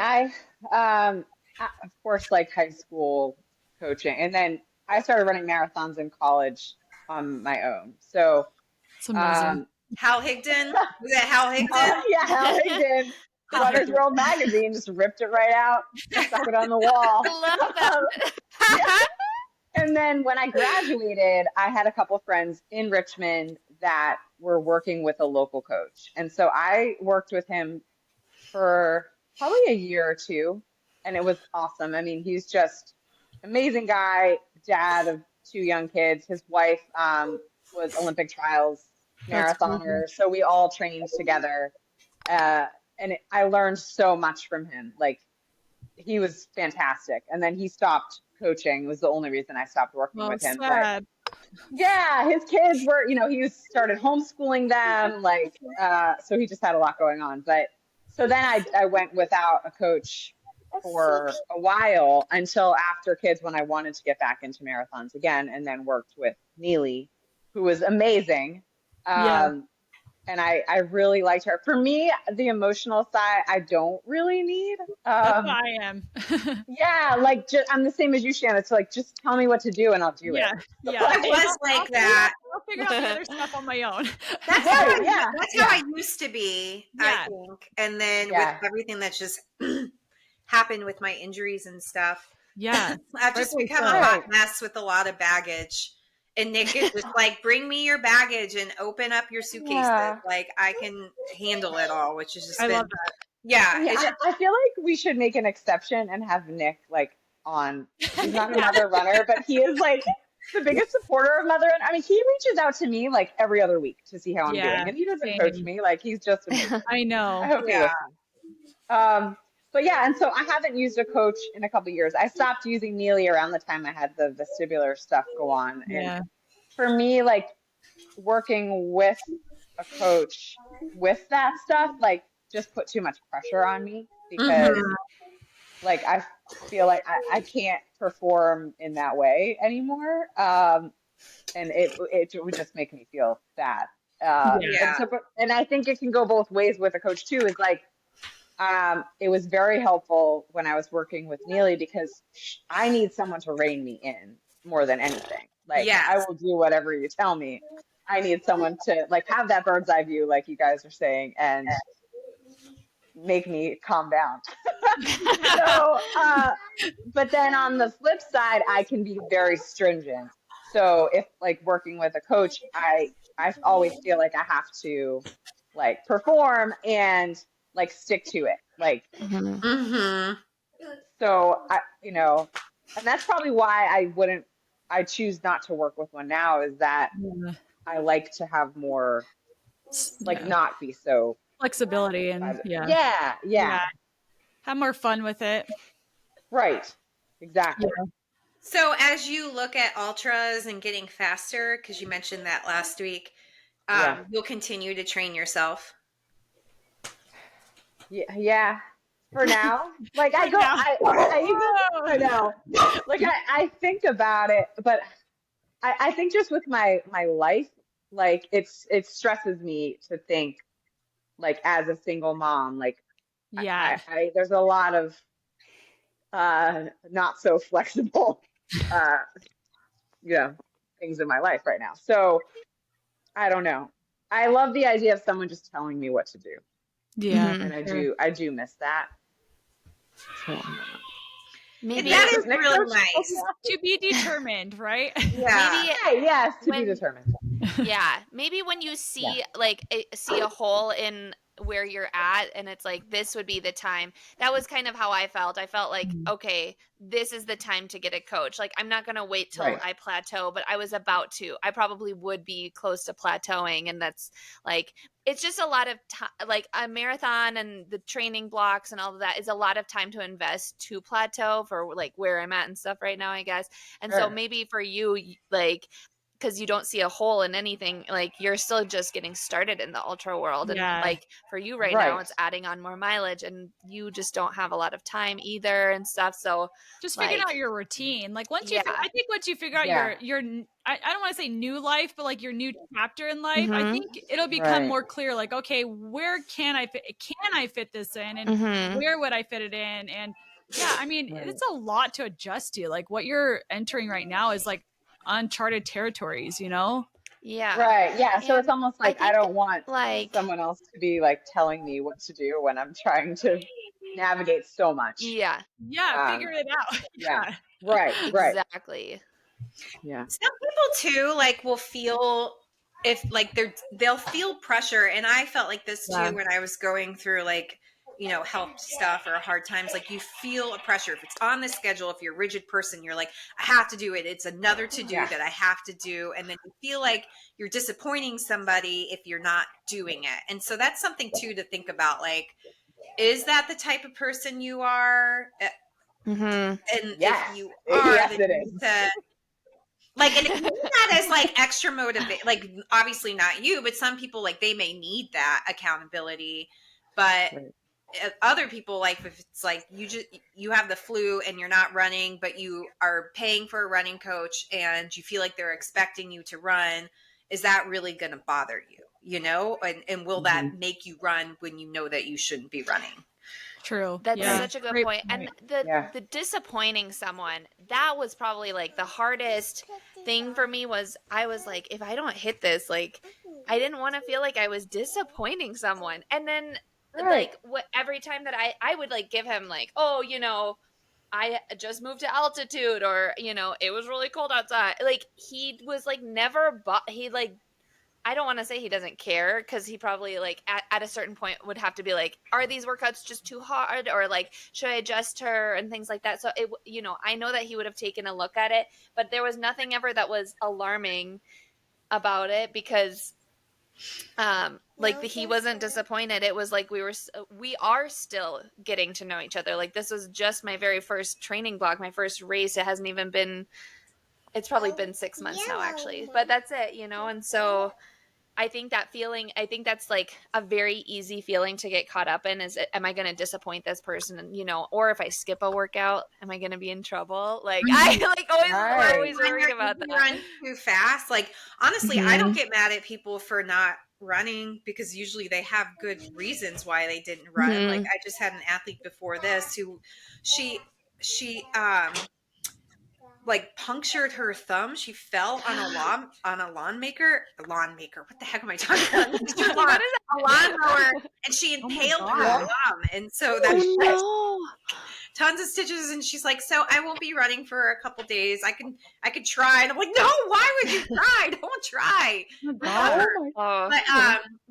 of course, like high school coaching. And then I started running marathons in college. on my own. So, it's amazing. Hal Higdon? Was it Hal Higdon? Yeah, Hal Higdon. Runner's World magazine, just ripped it right out, stuck it on the wall. I love that. Yeah. And then when I graduated, I had a couple of friends in Richmond that were working with a local coach. And so I worked with him for probably a year or two, and it was awesome. I mean, he's just amazing guy, dad of 2 young kids. His wife was Olympic trials marathoner, so we all trained together. And I learned so much from him. Like, he was fantastic. And then he stopped coaching. It was the only reason I stopped working with him. Sad. But yeah, his kids were, he started homeschooling them. Like, so he just had a lot going on. But so then I went without a coach for a while until after kids, when I wanted to get back into marathons again, and then worked with Neely, who was amazing. And I really liked her. For me, the emotional side, I don't really need. That's what I am. Yeah, like, I'm the same as you, Shannon. It's like, just tell me what to do and I'll do it. Yeah, I was like that. I'll figure out the other stuff on my own. That's how I used to be, I think. And then with everything that's just happened with my injuries and stuff, I've just become a hot mess with a lot of baggage. And Nick is just like, bring me your baggage and open up your suitcases. Like, I can handle it all, which is just love that. I feel like we should make an exception and have Nick on. He's not a mother runner, but he is the biggest supporter of mother. I mean, he reaches out to me every other week to see how I'm doing, and he doesn't coach me. He's just amazing. I know. I hope he listens. But yeah, and so I haven't used a coach in a couple of years. I stopped using Neely around the time I had the vestibular stuff go on. And for me, working with a coach with that stuff, just put too much pressure on me, because I feel like I can't perform in that way anymore. And it would just make me feel bad. And I think it can go both ways with a coach too, is it was very helpful when I was working with Neely, because I need someone to rein me in more than anything. I will do whatever you tell me. I need someone to have that bird's eye view, like you guys are saying, and make me calm down. So, but then on the flip side, I can be very stringent. So if working with a coach, I always feel like I have to perform and stick to it. So and that's probably why I choose not to work with one now, is that I like to have more, not be so flexibility and have more fun with it. Right. Exactly. So as you look at ultras and getting faster, because you mentioned that last week, you'll continue to train yourself. Yeah. For now, I think about it, but I think just with my life, it stresses me to think, as a single mom, there's a lot of not so flexible, things in my life right now. So I don't know. I love the idea of someone just telling me what to do. Yeah. And I do miss that. So, maybe that is really nice. To be determined, right? Yeah. Yes, to be determined. Yeah. Maybe when you see see a hole in where you're at, and it's this would be the time. That was kind of how I felt. I felt okay, this is the time to get a coach. I'm not going to wait till I plateau, but I was about to. I probably would be close to plateauing, and that's it's just a lot of time. A marathon and the training blocks and all of that is a lot of time to invest to plateau for where I'm at and stuff right now, I guess. And so maybe for you, because you don't see a hole in anything, you're still just getting started in the ultra world, and for you right now, it's adding on more mileage, and you just don't have a lot of time either and stuff. So just figuring out your routine. Once you, I think once you figure out your I don't want to say new life, but your new chapter in life, I think it'll become more clear. Okay, where can I fit? Can I fit this in, and where would I fit it in? And I mean, it's a lot to adjust to. What you're entering right now is uncharted territories, you know? Yeah. Right. Yeah. So it's And almost I like I think don't want like someone else to be like telling me what to do when I'm trying to navigate so much. yeah, Yeah, figure Um, it out. yeah. Yeah. Right. Right. exactly. Yeah. Some people too, like, will feel if like they'll feel pressure, and I felt like this Yeah. too when I was going through like, you know, health stuff or hard times. Like, you feel a pressure if it's on the schedule. If you're a rigid person, you're like, I have to do it. It's another to do Yeah. that I have to do, and then you feel like you're disappointing somebody if you're not doing it. And so that's something too to think about. Like, is that the type of person you are? Mm-hmm. And if Yes. you are, Yes, then it you need is. to like, and maybe not as like extra motivate, like obviously not you, but some people, like, they may need that accountability. But Right. other people, like, if it's like you have the flu and you're not running, but you are paying for a running coach and you feel like they're expecting you to run, is that really going to bother you? You know, and will Mhm. that make you run when you know that you shouldn't be running? True. That's Yeah. such a good Great point. And Yeah. the disappointing someone, that was probably like the hardest thing for me. Was I was like, if I don't hit this, like, I didn't want to feel like I was disappointing someone. And then Right. like every time that I would like give him like, oh, you know, I just moved to altitude, or, you know, it was really cold outside. Like, he was like never he like, I don't want to say he doesn't care, because he probably like at a certain point would have to be like, are these workouts just too hard, or like, should I adjust her and things like that. So it, you know, I know that he would have taken a look at it, but there was nothing ever that was alarming about it, because like he wasn't disappointed. It was like we are still getting to know each other. Like, this was just my very first training block, my first race. It hasn't even been, it's probably been 6 months now actually, but that's it, you know. And so I think that feeling, I think that's like a very easy feeling to get caught up in, is, am I going to disappoint this person? And, you know, or if I skip a workout, am I going to be in trouble? Like, I like Right. always worried about If you that. run too fast, like, honestly, I don't get mad at people for not running, because usually they have good reasons why they didn't run. Like, I just had an athlete before this who she like punctured her thumb. She fell on a lawn maker. What the heck am I talking about? What is A lawnmower, and she Oh my impaled her God. thumb, and so that's no. tons of stitches. And she's like, so I won't be running for a couple days. I could try. And I'm like, no, why would you try? Don't try. Oh my Oh my. Oh, But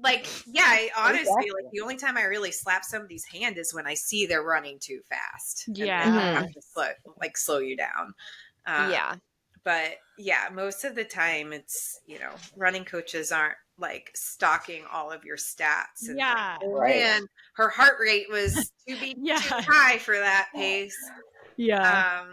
like, yeah, I honestly, Exactly. like, the only time I really slap somebody's hand is when I see they're running too fast. Yeah. And I have to slow you down. yeah. But yeah, most of the time it's, you know, running coaches aren't like stalking all of your stats. And like, Yeah. oh Right. man, her heart rate was too Yeah. high for that pace. Yeah.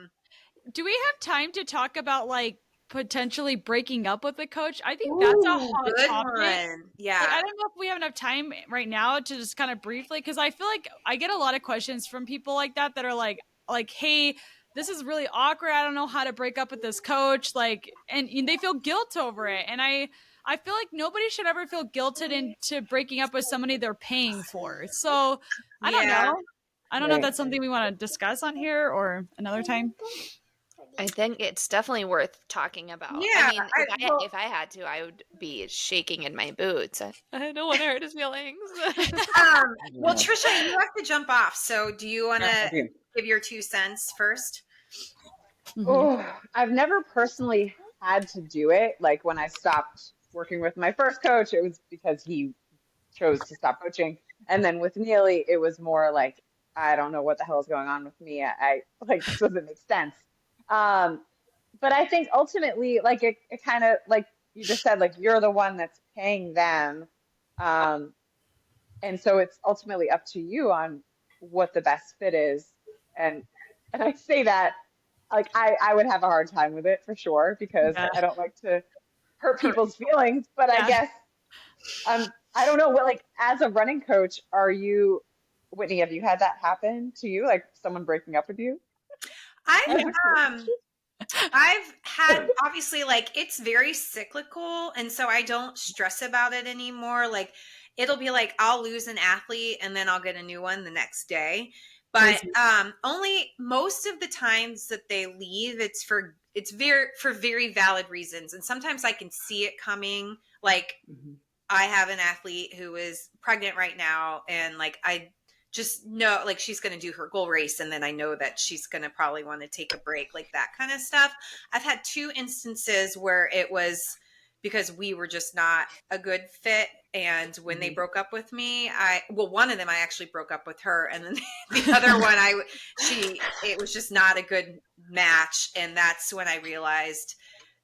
Do we have time to talk about like potentially breaking up with a coach? I think that's a hot good topic. one. Yeah. Like, I don't know if we have enough time right now to just kind of briefly, because I feel like I get a lot of questions from people like that are like, hey, this is really awkward. I don't know how to break up with this coach. Like, and they feel guilt over it. And I feel like nobody should ever feel guilted into breaking up with somebody they're paying for. So I don't Yeah. know. I don't know if that's something we want to discuss on here or another time. I think it's definitely worth talking about. Yeah, I mean, if I had to, I would be shaking in my boots. I don't want to hurt his feelings. Well, Trisha, you have to jump off. So do you want I to do. give your 2 cents first? Oh, I've never personally had to do it. Like when I stopped working with my first coach, it was because he chose to stop coaching. And then with Neely, it was more like, I don't know what the hell is going on with me. I like, this doesn't make sense. But I think ultimately, like it kind of, like you just said, like you're the one that's paying them. And so it's ultimately up to you on what the best fit is. And I say that, like I would have a hard time with it for sure, because I don't like to hurt people's feelings. But I guess I don't know what, like, as a running coach, are you, Whitney, have you had that happen to you? Like someone breaking up with you? I've had, obviously, like, it's very cyclical, and so I don't stress about it anymore. Like, it'll be like I'll lose an athlete and then I'll get a new one the next day. But only most of the times that they leave, it's for it's for very valid reasons. And sometimes I can see it coming. Like I have an athlete who is pregnant right now, and like I just know like she's going to do her goal race, and then I know that she's going to probably want to take a break, like that kind of stuff. I've had 2 instances where it was because we were just not a good fit, and when they broke up with me, one of them I actually broke up with her, and then the other one it was just not a good match, and that's when I realized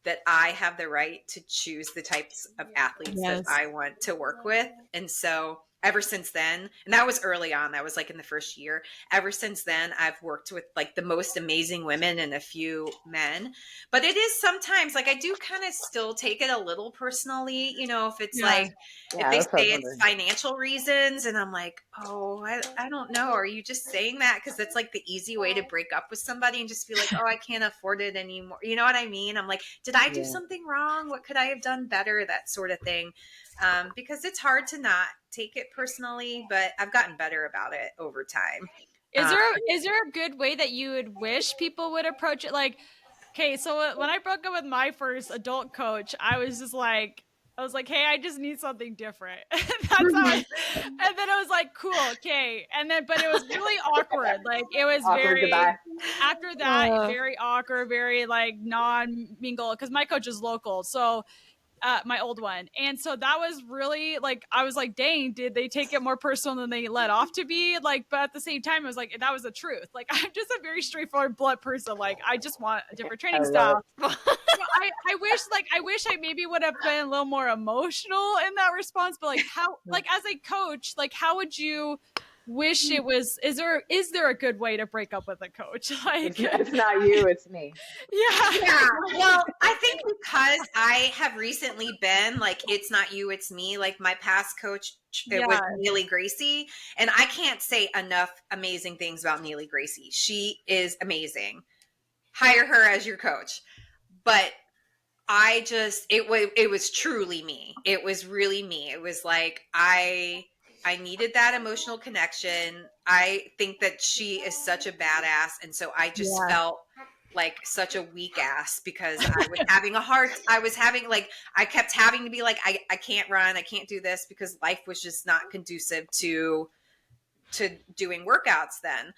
that I have the right to choose the types of athletes that I want to work with. And so ever since then, and that was early on, that was like in the first year, ever since then, I've worked with like the most amazing women and a few men. But it is sometimes like I do kind of still take it a little personally, you know, if it's like, if they say it's financial reasons, and I'm like, oh, I don't know. Are you just saying that because it's like the easy way to break up with somebody and just be like, oh, I can't afford it anymore. You know what I mean? I'm like, did I do something wrong? What could I have done better? That sort of thing. Because it's hard to not take it personally, but I've gotten better about it over time. Is there a good way that you would wish people would approach it? Like, okay, so when I broke up with my first adult coach, I was like, hey, I just need something different. That's how and then I was like, cool, okay. And then, but it was really awkward. Like it was very, after that, very awkward, very like non-mingle, because my coach is local. So my old one. And so that was really like, I was like, dang, did they take it more personal than they let off to be? Like, but at the same time, it was like, that was the truth. Like, I'm just a very straightforward blunt person. Like, I just want a different training style. I wish I maybe would have been a little more emotional in that response, but like how, like as a coach, like how would you wish it was, is there a good way to break up with a coach? Like it's not you, it's me. Yeah. Well, I think because I have recently been like, it's not you, it's me. Like my past coach, it was Neely Gracie, and I can't say enough amazing things about Neely Gracie. She is amazing. Hire her as your coach. But it was truly me. It was really me. It was like, I needed that emotional connection. I think that she is such a badass. And so I just felt like such a weak ass because I kept having to be like, I can't run. I can't do this because life was just not conducive to doing workouts then.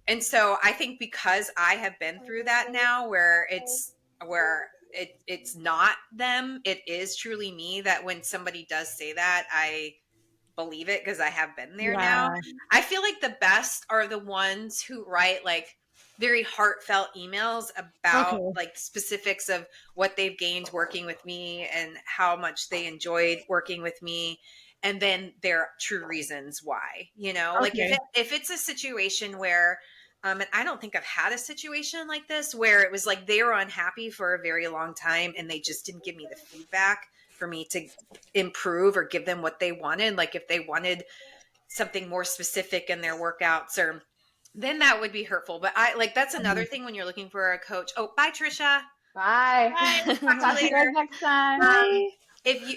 And so I think because I have been through that now where it's not them, it is truly me, that when somebody does say that, I believe it because I have been there now. I feel like the best are the ones who write like very heartfelt emails about like specifics of what they've gained working with me and how much they enjoyed working with me. And then their true reasons why, you know, like if it's a situation where, and I don't think I've had a situation like this where it was like they were unhappy for a very long time and they just didn't give me the feedback for me to improve or give them what they wanted. Like if they wanted something more specific in their workouts, or then that would be hurtful. But that's another thing when you're looking for a coach. Oh, bye, Trisha. Bye. Talk to you later. Next time. Bye. If you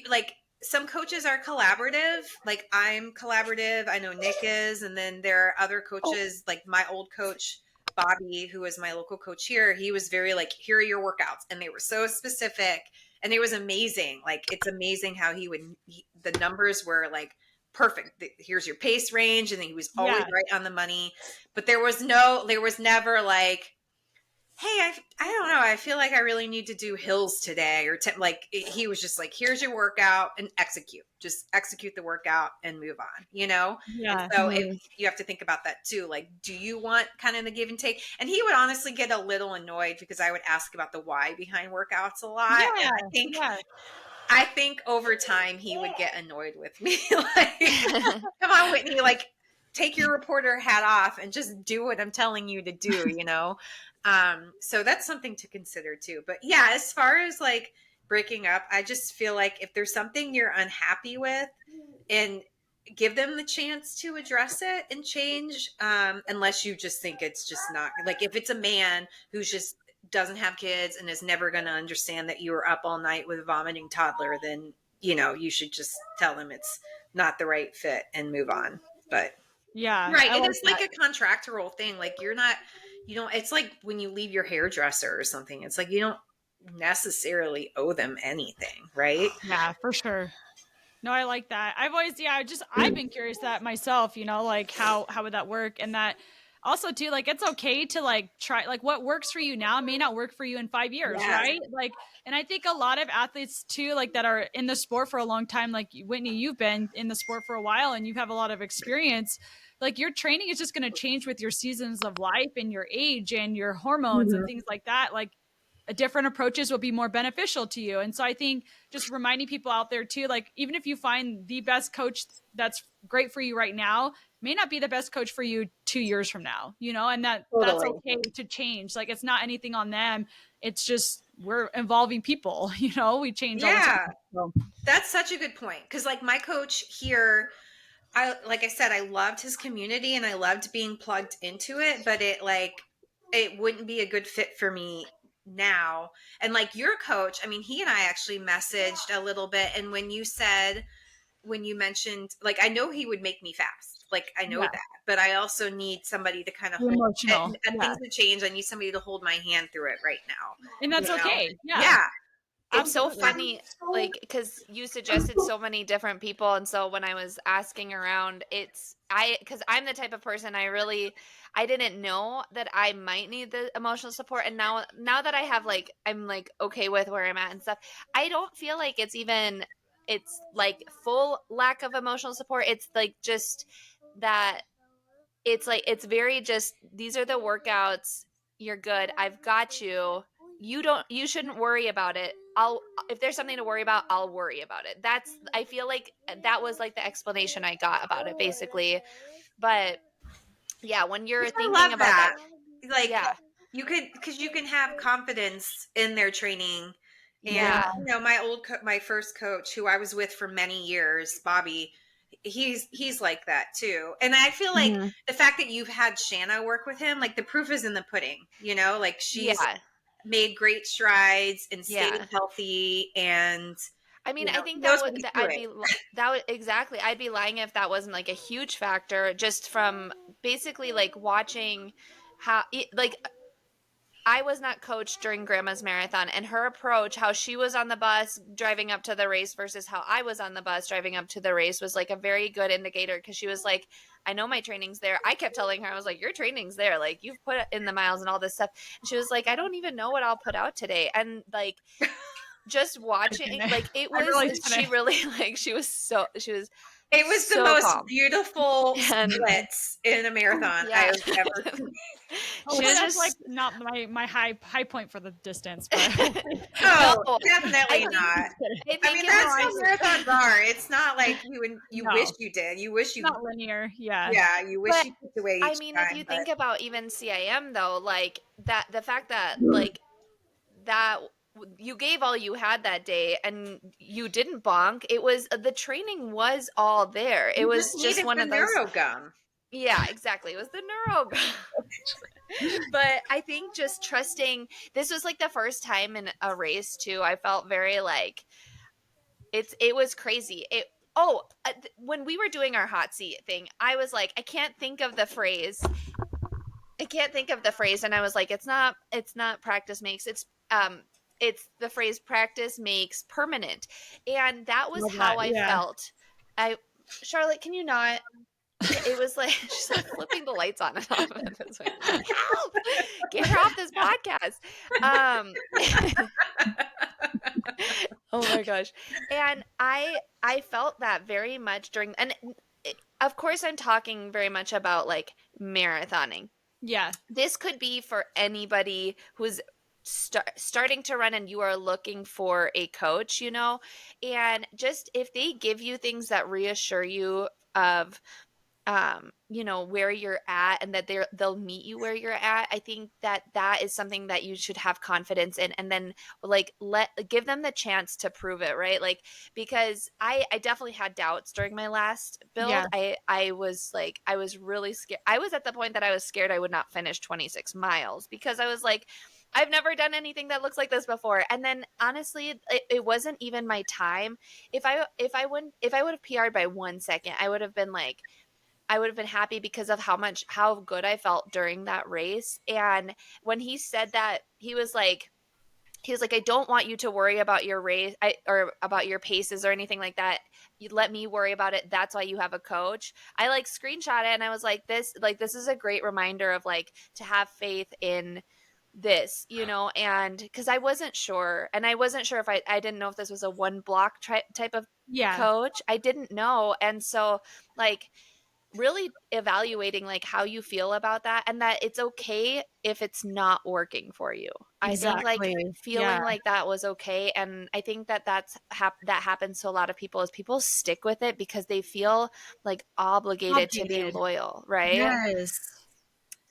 some coaches are collaborative. Like I'm collaborative. I know Nick is. And then there are other coaches, like my old coach, Bobby, who was my local coach here. He was very like, here are your workouts. And they were so specific. And it was amazing. Like, it's amazing how the numbers were like perfect. Here's your pace range. And then he was always right on the money. But there was never like, hey, I don't know. I feel like I really need to do hills today, or he was just like, here's your workout and just execute the workout and move on, you know? And so you have to think about that too. Like, do you want kind of the give and take? And he would honestly get a little annoyed because I would ask about the why behind workouts a lot. Yeah, and I think over time he would get annoyed with me. Like, come on, Whitney, like take your reporter hat off and just do what I'm telling you to do, you know? So that's something to consider too. But yeah, as far as like breaking up, I just feel like if there's something you're unhappy with, and give them the chance to address it and change, unless you just think it's just not, like if it's a man who's just doesn't have kids and is never going to understand that you were up all night with a vomiting toddler, then, you know, you should just tell them it's not the right fit and move on. But yeah, right. It is like a contractual thing. Like you know, it's like when you leave your hairdresser or something, it's like you don't necessarily owe them anything, right? Yeah, for sure. No, I like that. I've been curious that myself, you know, like how would that work? And that also too, like it's okay to like try, like what works for you now may not work for you in 5 years, Yes. right? Like, and I think a lot of athletes too, like that are in the sport for a long time, like Whitney, you've been in the sport for a while and you have a lot of experience. Like your training is just going to change with your seasons of life and your age and your hormones and things like that. Like different approaches will be more beneficial to you. And so I think just reminding people out there too, like even if you find the best coach that's great for you right now, may not be the best coach for you 2 years from now, you know, and that's okay to change. Like it's not anything on them. It's just we're evolving people, you know, we change all the time. So. That's such a good point. Cause like my coach here, like I said, I loved his community and I loved being plugged into it, but it wouldn't be a good fit for me now. And like your coach, I mean, he and I actually messaged a little bit. And when you mentioned, like, I know he would make me fast. Like, I know that, but I also need somebody to kind of hold emotional. And things have changed. I need somebody to hold my hand through it right now. And that's okay. Yeah. Yeah. It's so funny, like, because you suggested so many different people, and so when I was asking around, because I'm the type of person I didn't know that I might need the emotional support, and now that I have I'm like okay with where I'm at and stuff, I don't feel like it's like full lack of emotional support. It's like just that it's very just these are the workouts. You're good. I've got you. You shouldn't worry about it. If there's something to worry about, I'll worry about it. I feel like that was like the explanation I got about it basically. But yeah, when you're thinking about that, like you can have confidence in their training. And you know, my first coach who I was with for many years, Bobby, he's like that too. And I feel like the fact that you've had Shanna work with him, like the proof is in the pudding, you know, like she's made great strides and stayed healthy. And I mean, I think exactly. I'd be lying if that wasn't like a huge factor, just from basically like watching how I was not coached during Grandma's marathon, and her approach, how she was on the bus driving up to the race versus how I was on the bus driving up to the race, was like a very good indicator, because she was like, I know my training's there. I kept telling her, I was like, your training's there. Like, you've put in the miles and all this stuff. And she was like, I don't even know what I'll put out today. And like, just watching, like, it was, she really, like, she was it was so the most calm. Beautiful splits in a marathon I've ever seen. She was just like not my high point for the distance, but no, definitely not. I mean, that's how marathons are. It's not like you wish you did. You wish you not linear. Yeah. Yeah, you wish you took away. I mean, if you think about even CIM though, like that, the fact that like that you gave all you had that day and you didn't bonk. It was the training was all there. It was just one of those neurogum. Yeah, exactly. It was the neurogum. But I think just trusting, this was like the first time in a race too. I felt very like it was crazy. When we were doing our hot seat thing, I was like, I can't think of the phrase. And I was like, it's not practice makes, it's the phrase practice makes permanent. And that was how I felt. Charlotte, can you not? It was like, she's like flipping the lights on and off. Help! Get her off this podcast. Oh my gosh. And I felt that very much during, and of course I'm talking very much about like marathoning. Yeah. This could be for anybody who's starting to run and you are looking for a coach, you know, and just if they give you things that reassure you of you know, where you're at, and that they'll meet you where you're at, I think that is something that you should have confidence in, and then like give them the chance to prove it, right? Like, because I definitely had doubts during my last build. I was really scared. I was at the point that I was scared I would not finish 26 miles, because I was like, I've never done anything that looks like this before. And then honestly, it wasn't even my time. If I would have PR'd by 1 second, I would have been like, I would have been happy because of how good I felt during that race. And when he said that, he was like, I don't want you to worry about your race or about your paces or anything like that. You let me worry about it. That's why you have a coach. I like screenshot it and I was like, this is a great reminder of like to have faith in this, and because I wasn't sure, and I wasn't sure if I didn't know if this was a one block type of coach. I didn't know. And so like really evaluating like how you feel about that, and that it's okay if it's not working for you. Exactly. I think like feeling like that was okay. And I think that that happens to a lot of people, is people stick with it because they feel like obligated to be loyal, right? Yes.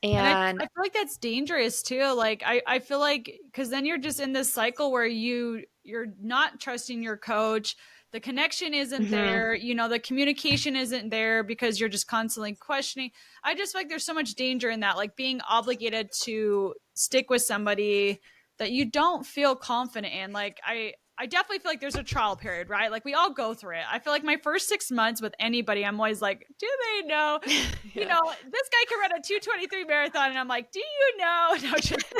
And I feel like that's dangerous too. Like I feel like, because then you're just in this cycle where you're not trusting your coach. The connection isn't there. The communication isn't there because you're just constantly questioning. I just feel like there's so much danger in that, like being obligated to stick with somebody that you don't feel confident in. Like I definitely feel like there's a trial period, right? Like we all go through it. I feel like my first 6 months with anybody, I'm always like, do they know? This guy can run a 2:23 marathon, and I'm like, do you know? No, just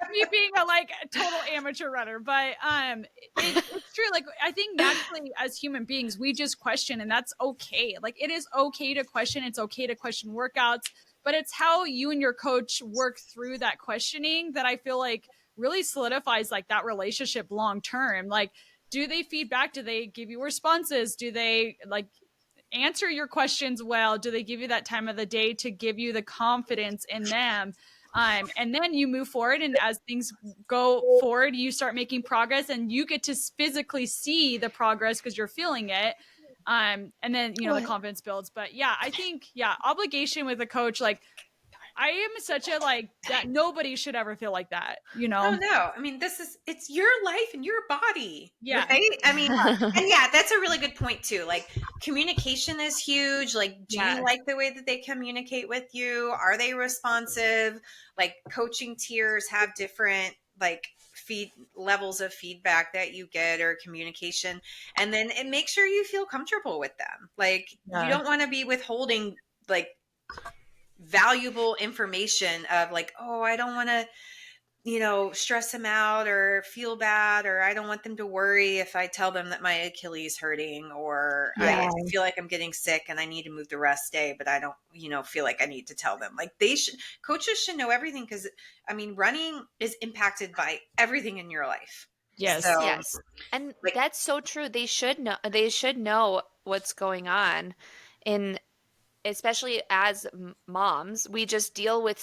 me being a like total amateur runner, but it's true. Like I think naturally as human beings, we just question, and that's okay. Like it is okay to question. It's okay to question workouts, but it's how you and your coach work through that questioning that I feel like really solidifies like that relationship long term. Like, do they feed back? Do they give you responses? Do they like answer your questions well? Do they give you that time of the day to give you the confidence in them? And then you move forward, and as things go forward, you start making progress, and you get to physically see the progress because you're feeling it. And then the confidence builds. But yeah, I think obligation with a coach, like I am such a like that nobody should ever feel like that, Oh no. I mean, it's your life and your body. Yeah. Right? I mean, and yeah, that's a really good point too. Like communication is huge. Like, do you like the way that they communicate with you? Are they responsive? Like coaching tiers have different like levels of feedback that you get or communication. And then make sure you feel comfortable with them. Like you don't want to be withholding like valuable information of like, oh, I don't want to stress them out or feel bad, or I don't want them to worry if I tell them that my Achilles hurting, or I feel like I'm getting sick and I need to move the rest day, but I don't, feel like I need to tell them. Like coaches should know everything, because I mean, running is impacted by everything in your life. Yes. So, yes. And like, that's so true. They should know what's going on. Especially as moms, we just deal with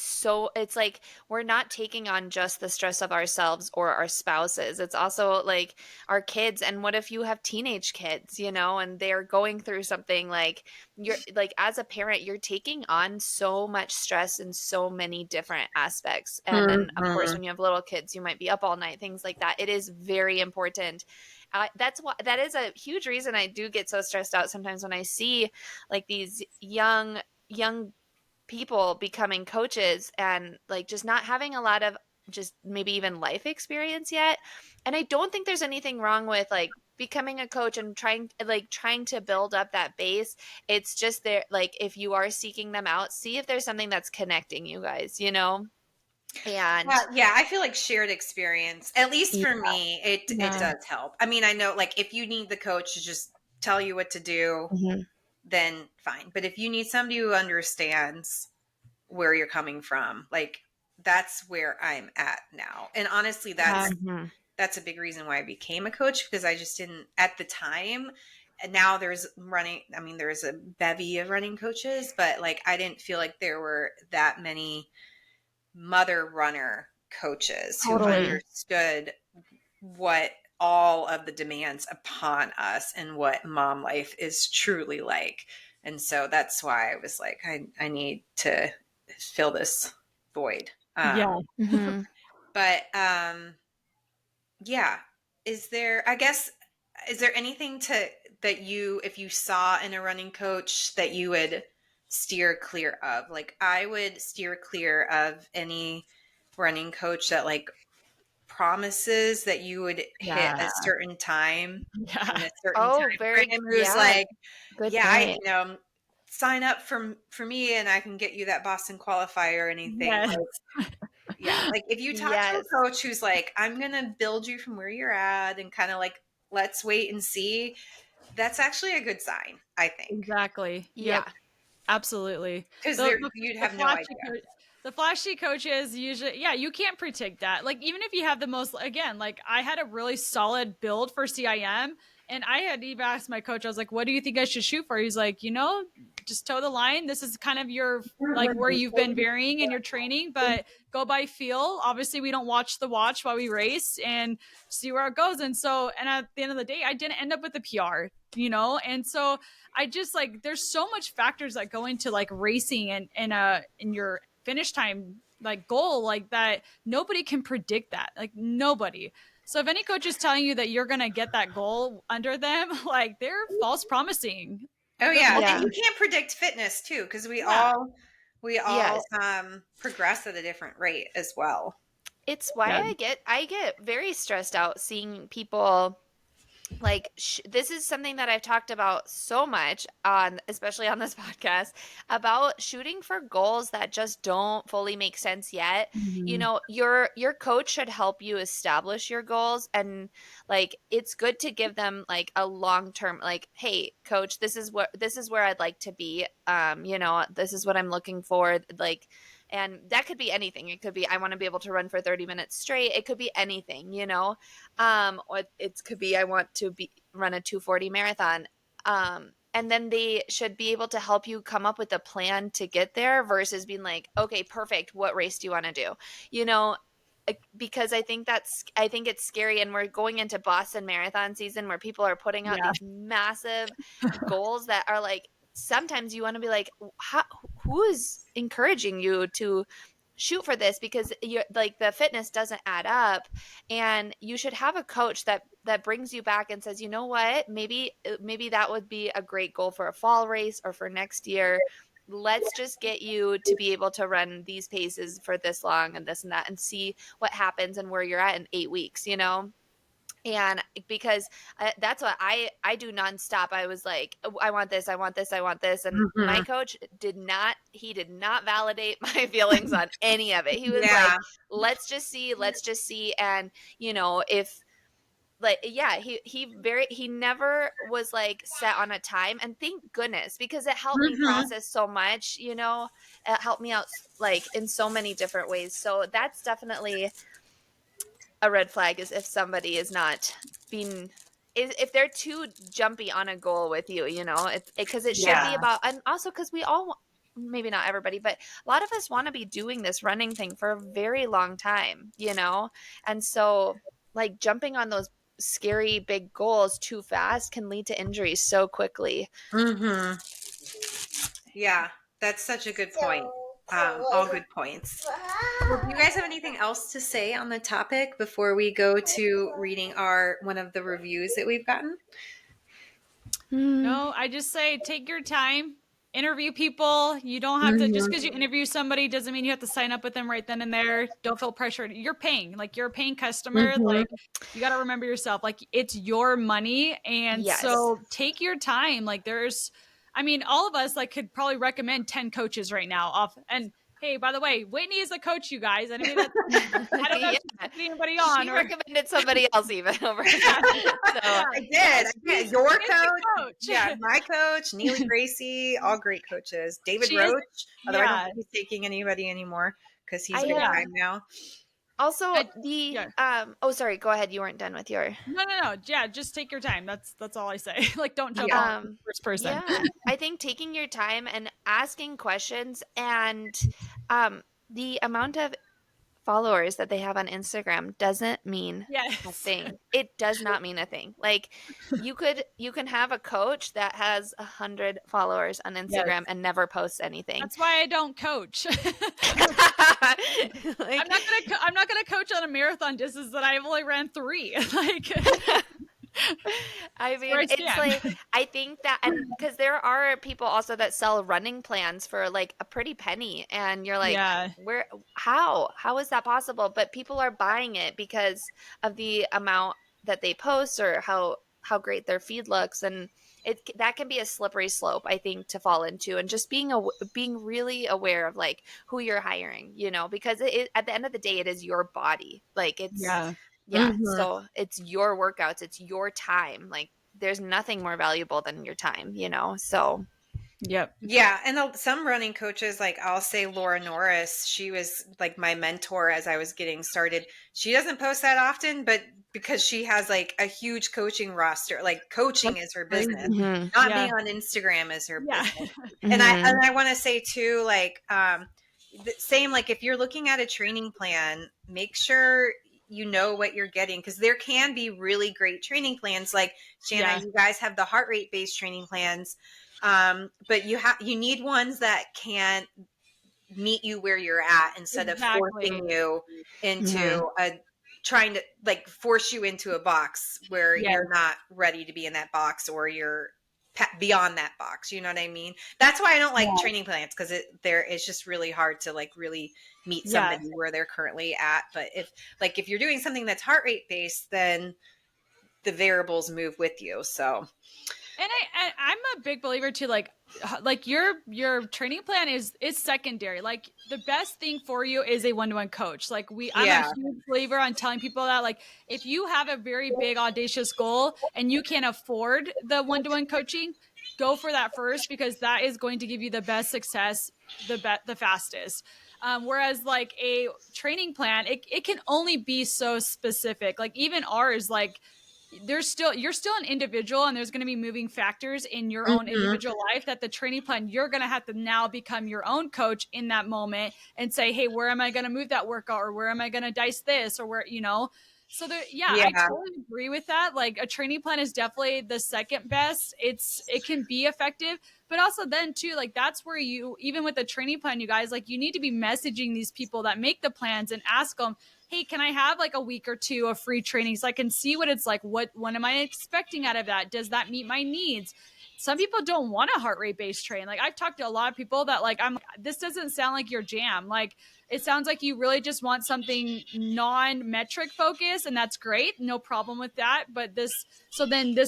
it's like we're not taking on just the stress of ourselves or our spouses. It's also like our kids. And what if you have teenage kids, and they're going through something, like you're like, as a parent, you're taking on so much stress in so many different aspects. And then of course, when you have little kids, you might be up all night, things like that. It is very important. That is a huge reason I do get so stressed out sometimes when I see like these young people becoming coaches and like just not having a lot of just maybe even life experience yet. And I don't think there's anything wrong with like becoming a coach and trying to build up that base. It's just there, like if you are seeking them out, see if there's something that's connecting you guys, And I feel like shared experience, at least for me, it does help. I mean, I know like if you need the coach to just tell you what to do, then fine. But if you need somebody who understands where you're coming from, like that's where I'm at now. And honestly, that's a big reason why I became a coach, because I just didn't at the time. And now there's a bevy of running coaches, but like I didn't feel like there were that many mother runner coaches who understood what all of the demands upon us and what mom life is truly like. And so that's why I was like, I need to fill this void. But is there anything that you, if you saw in a running coach, that you would steer clear of? Like I would steer clear of any running coach that like promises that you would hit a certain time in a certain time frame, who's like, good I sign up for me and I can get you that Boston qualifier or anything. Yes. Like, yeah. Like if you talk to a coach who's like, I'm going to build you from where you're at and kind of like, let's wait and see. That's actually a good sign, I think. Exactly. Yeah. Yep. Absolutely. Because you'd have no idea. The flashy coaches usually, you can't predict that. Like, even if you have the most, again, like I had a really solid build for CIM, and I had even asked my coach, I was like, what do you think I should shoot for? He's like, just toe the line. This is kind of your, like, where you've been varying in your training, but go by feel. Obviously, we don't watch the watch while we race and see where it goes. And so, and at the end of the day, I didn't end up with a PR, and so I just like, there's so much factors that go into like racing and in your finish time like goal, like that nobody can predict that, like nobody. So if any coach is telling you that you're gonna get that goal under them, like they're false promising. Oh yeah. And you can't predict fitness too, because we all progress at a different rate as well. It's why I get very stressed out seeing people like this is something that I've talked about so much especially on this podcast, about shooting for goals that just don't fully make sense yet. Mm-hmm. Your coach should help you establish your goals, and like it's good to give them like a long-term, like, hey coach, this is where I'd like to be, this is what I'm looking for, like. And that could be anything. It could be, I want to be able to run for 30 minutes straight. It could be anything, or it could be, I want to run a 2:40 marathon. And then they should be able to help you come up with a plan to get there versus being like, okay, perfect. What race do you want to do? Because I think it's scary, and we're going into Boston Marathon season where people are putting out these massive goals that are like, sometimes you want to be like, who is encouraging you to shoot for this? Because you're like, the fitness doesn't add up, and you should have a coach that brings you back and says, you know what, maybe that would be a great goal for a fall race or for next year. Let's just get you to be able to run these paces for this long and this and that, and see what happens and where you're at in 8 weeks, And because that's what I do nonstop. I was like, I want this, I want this, I want this. And my coach did not validate my feelings on any of it. He was like, let's just see. And, if like, he never was like set on a time, and thank goodness, because it helped me process so much, it helped me out like in so many different ways. So that's definitely a red flag, is if somebody is not if they're too jumpy on a goal with you, because it should be about, and also because we all, maybe not everybody, but a lot of us want to be doing this running thing for a very long time, and so like jumping on those scary big goals too fast can lead to injuries so quickly. Yeah, that's such a good point. All good points. Well, do you guys have anything else to say on the topic before we go to reading one of the reviews that we've gotten? No, I just say take your time, interview people. You don't have to, just because you interview somebody doesn't mean you have to sign up with them right then and there. Don't feel pressured. You're paying, like you're a paying customer. Like you got to remember yourself, like it's your money. And so take your time. Like all of us like could probably recommend 10 coaches right now and hey, by the way, Whitney is a coach, you guys. I mean, I don't know if she's anybody on. She recommended somebody else even over. I did. Your coach. Yeah, my coach, Neely Gracie, all great coaches. David Roach. Although I don't think he's taking anybody anymore because he's big time now. Also, sorry, go ahead. You weren't done with your. No. Yeah, just take your time. That's all I say. Like, don't jump on first person. Yeah, I think taking your time and asking questions, and the amount of followers that they have on Instagram doesn't mean a thing. It does not mean a thing. Like you can have a coach that has 100 followers on Instagram and never posts anything. That's why I don't coach. I'm not gonna coach on a marathon distance that I've only ran 3. Like I mean, it's like, I think that, and because there are people also that sell running plans for like a pretty penny, and you're like, how is that possible? But people are buying it because of the amount that they post, or how how great their feed looks. And that can be a slippery slope, I think, to fall into. And just being really aware of like who you're hiring, you know, because at the end of the day, it is your body. Like Yeah. so it's your workouts, it's your time. Like there's nothing more valuable than your time, you know? So Yep. Yeah, and some running coaches, like I'll say Laura Norris, she was like my mentor as I was getting started. She doesn't post that often, but because she has like a huge coaching roster, like coaching is her business. Not being on Instagram is her business. And I want to say too, like the same, like if you're looking at a training plan, make sure you know what you're getting, because there can be really great training plans. Like Shanna, you guys have the heart rate based training plans. But you need ones that can meet you where you're at instead of forcing you into trying to like force you into a box where you're not ready to be in that box, or you're beyond that box. You know what I mean? That's why I don't like training plans, because it's just really hard to like really meet somebody where they're currently at. But if you're doing something that's heart rate based, then the variables move with you. So And I'm a big believer too, like your training plan is secondary. Like the best thing for you is a one-to-one coach. Like I'm a huge believer on telling people that, like, if you have a very big audacious goal and you can't afford the one-to-one coaching, go for that first, because that is going to give you the best success, the fastest. Whereas like a training plan, it can only be so specific. Like even ours, like you're still an individual, and there's going to be moving factors in your own individual life that the training plan, you're going to have to now become your own coach in that moment and say, hey, where am I going to move that workout, or where am I going to dice this, or where, you know. So I totally agree with that. Like a training plan is definitely the second best. It can be effective, but also then too, like that's where you, even with the training plan, you guys, like you need to be messaging these people that make the plans and ask them, hey, can I have like a week or two of free training so I can see what it's like? What am I expecting out of that? Does that meet my needs? Some people don't want a heart rate based train. Like I've talked to a lot of people that like, this doesn't sound like your jam. Like it sounds like you really just want something non-metric focused, and that's great. No problem with that. But this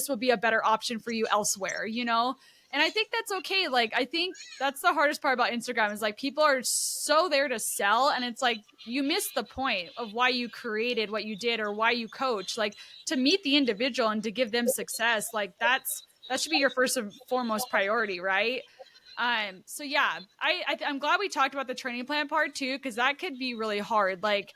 will be a better option for you elsewhere, you know? And I think that's okay. Like, I think that's the hardest part about Instagram is like people are so there to sell. And it's like, you miss the point of why you created what you did or why you coach, like to meet the individual and to give them success. Like that should be your first and foremost priority. Right. So yeah, I'm glad we talked about the training plan part too, because that could be really hard. Like,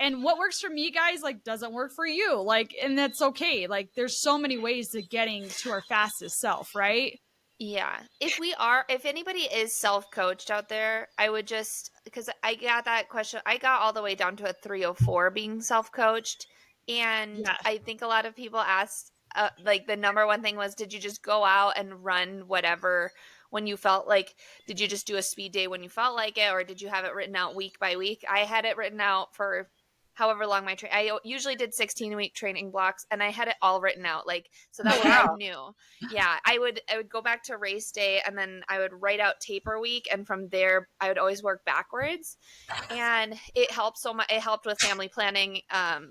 and what works for me, guys, like doesn't work for you. Like, and that's okay. Like there's so many ways to getting to our fastest self. Right. Yeah. If anybody is self-coached out there, I would just, because I got that question, I got all the way down to a 304 being self-coached. And I think a lot of people asked, like the number one thing was, did you just go out and run whatever when you felt like, did you just do a speed day when you felt like it? Or did you have it written out week by week? I had it written out for however long I usually did 16-week training blocks, and I had it all written out. Like, so that way I knew. Yeah. I would go back to race day, and then I would write out taper week. And from there I would always work backwards. And it helped so much. It helped with family planning,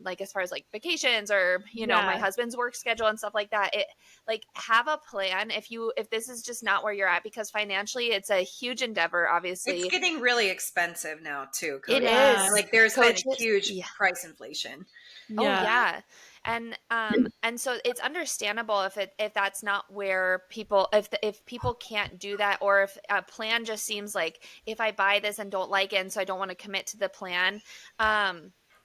like as far as like vacations or, you know, my husband's work schedule and stuff like that. It like have a plan if this is just not where you're at, because financially it's a huge endeavor. Obviously it's getting really expensive now too. It is. Like there's been a huge price inflation. Oh yeah. And so it's understandable if that's not where people, if people can't do that, or if a plan just seems like, if I buy this and don't like it, and so I don't want to commit to the plan,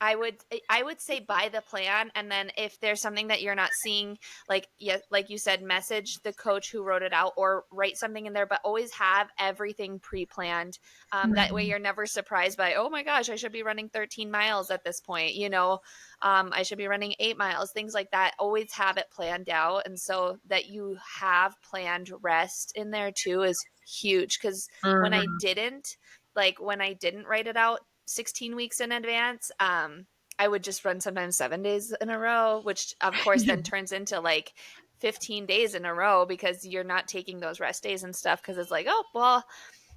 I would say buy the plan, and then if there's something that you're not seeing, like you said, message the coach who wrote it out, or write something in there, but always have everything pre-planned. That way you're never surprised by, oh my gosh, I should be running 13 miles at this point, you know, I should be running 8 miles, things like that. Always have it planned out, and so that you have planned rest in there too is huge. Because when I didn't write it out 16 weeks in advance, I would just run sometimes 7 days in a row, which of course then turns into like 15 days in a row, because you're not taking those rest days and stuff, because it's like, oh well,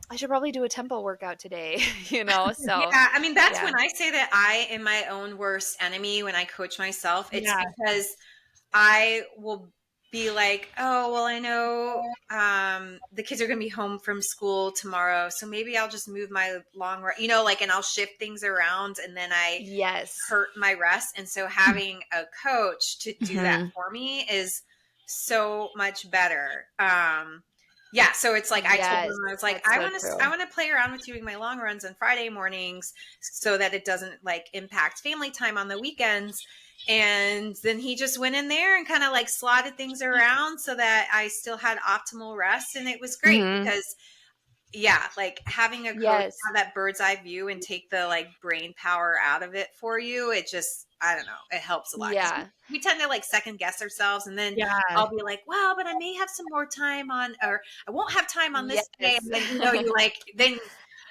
I should probably do a tempo workout today, you know? So yeah, I mean, that's when I say that I am my own worst enemy when I coach myself. It's because I will be like, oh, well, I know the kids are going to be home from school tomorrow, so maybe I'll just move my long run, like, and I'll shift things around, and then I hurt my rest. And so having a coach to do that for me is so much better. Yeah, so it's like I told them, I was like, I want to play around with doing my long runs on Friday mornings so that it doesn't like impact family time on the weekends. And then he just went in there and kind of like slotted things around so that I still had optimal rest. And it was great because like having a coach have that bird's eye view and take the like brain power out of it for you, it just, I don't know, it helps a lot. Yeah. We tend to like second guess ourselves, and then I'll be like, well, but I may have some more time on, or I won't have time on this day. And then, you like, then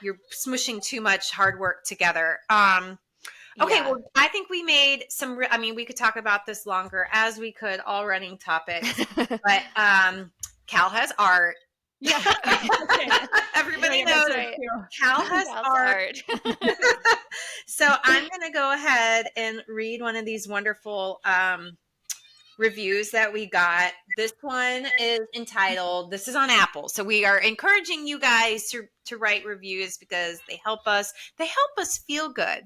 you're smushing too much hard work together. Okay, well, I think we made some, we could talk about this longer as we could, all running topics, but Cal has art. Yeah. Everybody knows Cal has art. So I'm going to go ahead and read one of these wonderful reviews that we got. This one is entitled, this is on Apple. So we are encouraging you guys to write reviews because they help us feel good.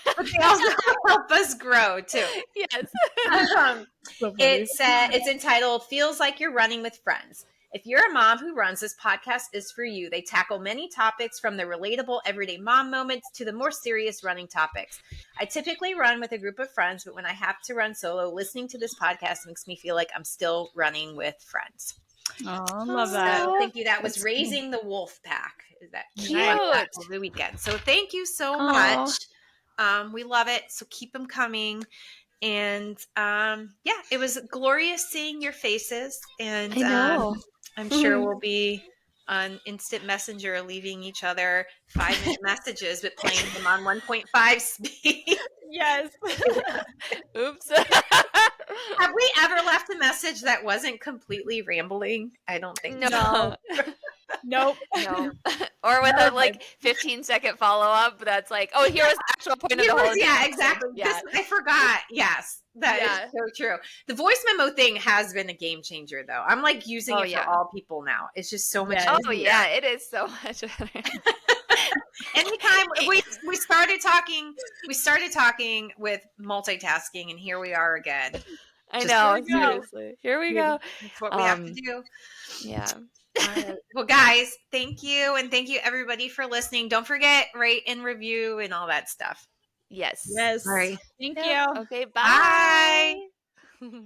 But they also help us grow too. Yes. It's entitled, Feels Like You're Running with Friends. If you're a mom who runs, this podcast is for you. They tackle many topics, from the relatable everyday mom moments to the more serious running topics. I typically run with a group of friends, but when I have to run solo, listening to this podcast makes me feel like I'm still running with friends. Oh, love that. So thank you. That was Raising the Wolf Pack. Is that cute? Over the weekend. So thank you so much. We love it. So keep them coming. And it was glorious seeing your faces. And I know. I'm sure we'll be on Instant Messenger leaving each other 5-minute messages, but playing them on 1.5 speed. Yes. Oops. Have we ever left a message that wasn't completely rambling? I don't think so. Nope. No. Or with a 15-second follow-up that's like, oh, here was the actual point of the whole Yeah, exactly. Yeah. I forgot. Yes. That is so true. The voice memo thing has been a game changer, though. I'm like using it for all people now. It's just so much easier. Oh, yeah. It is so much better. Anytime we started talking with multitasking, and here we are again. I know. Seriously. Here we go. That's what we have to do. Yeah. Well, guys, thank you. And thank you, everybody, for listening. Don't forget, rate and review and all that stuff. Yes. Yes. All right. Thank you. Okay, bye. Bye.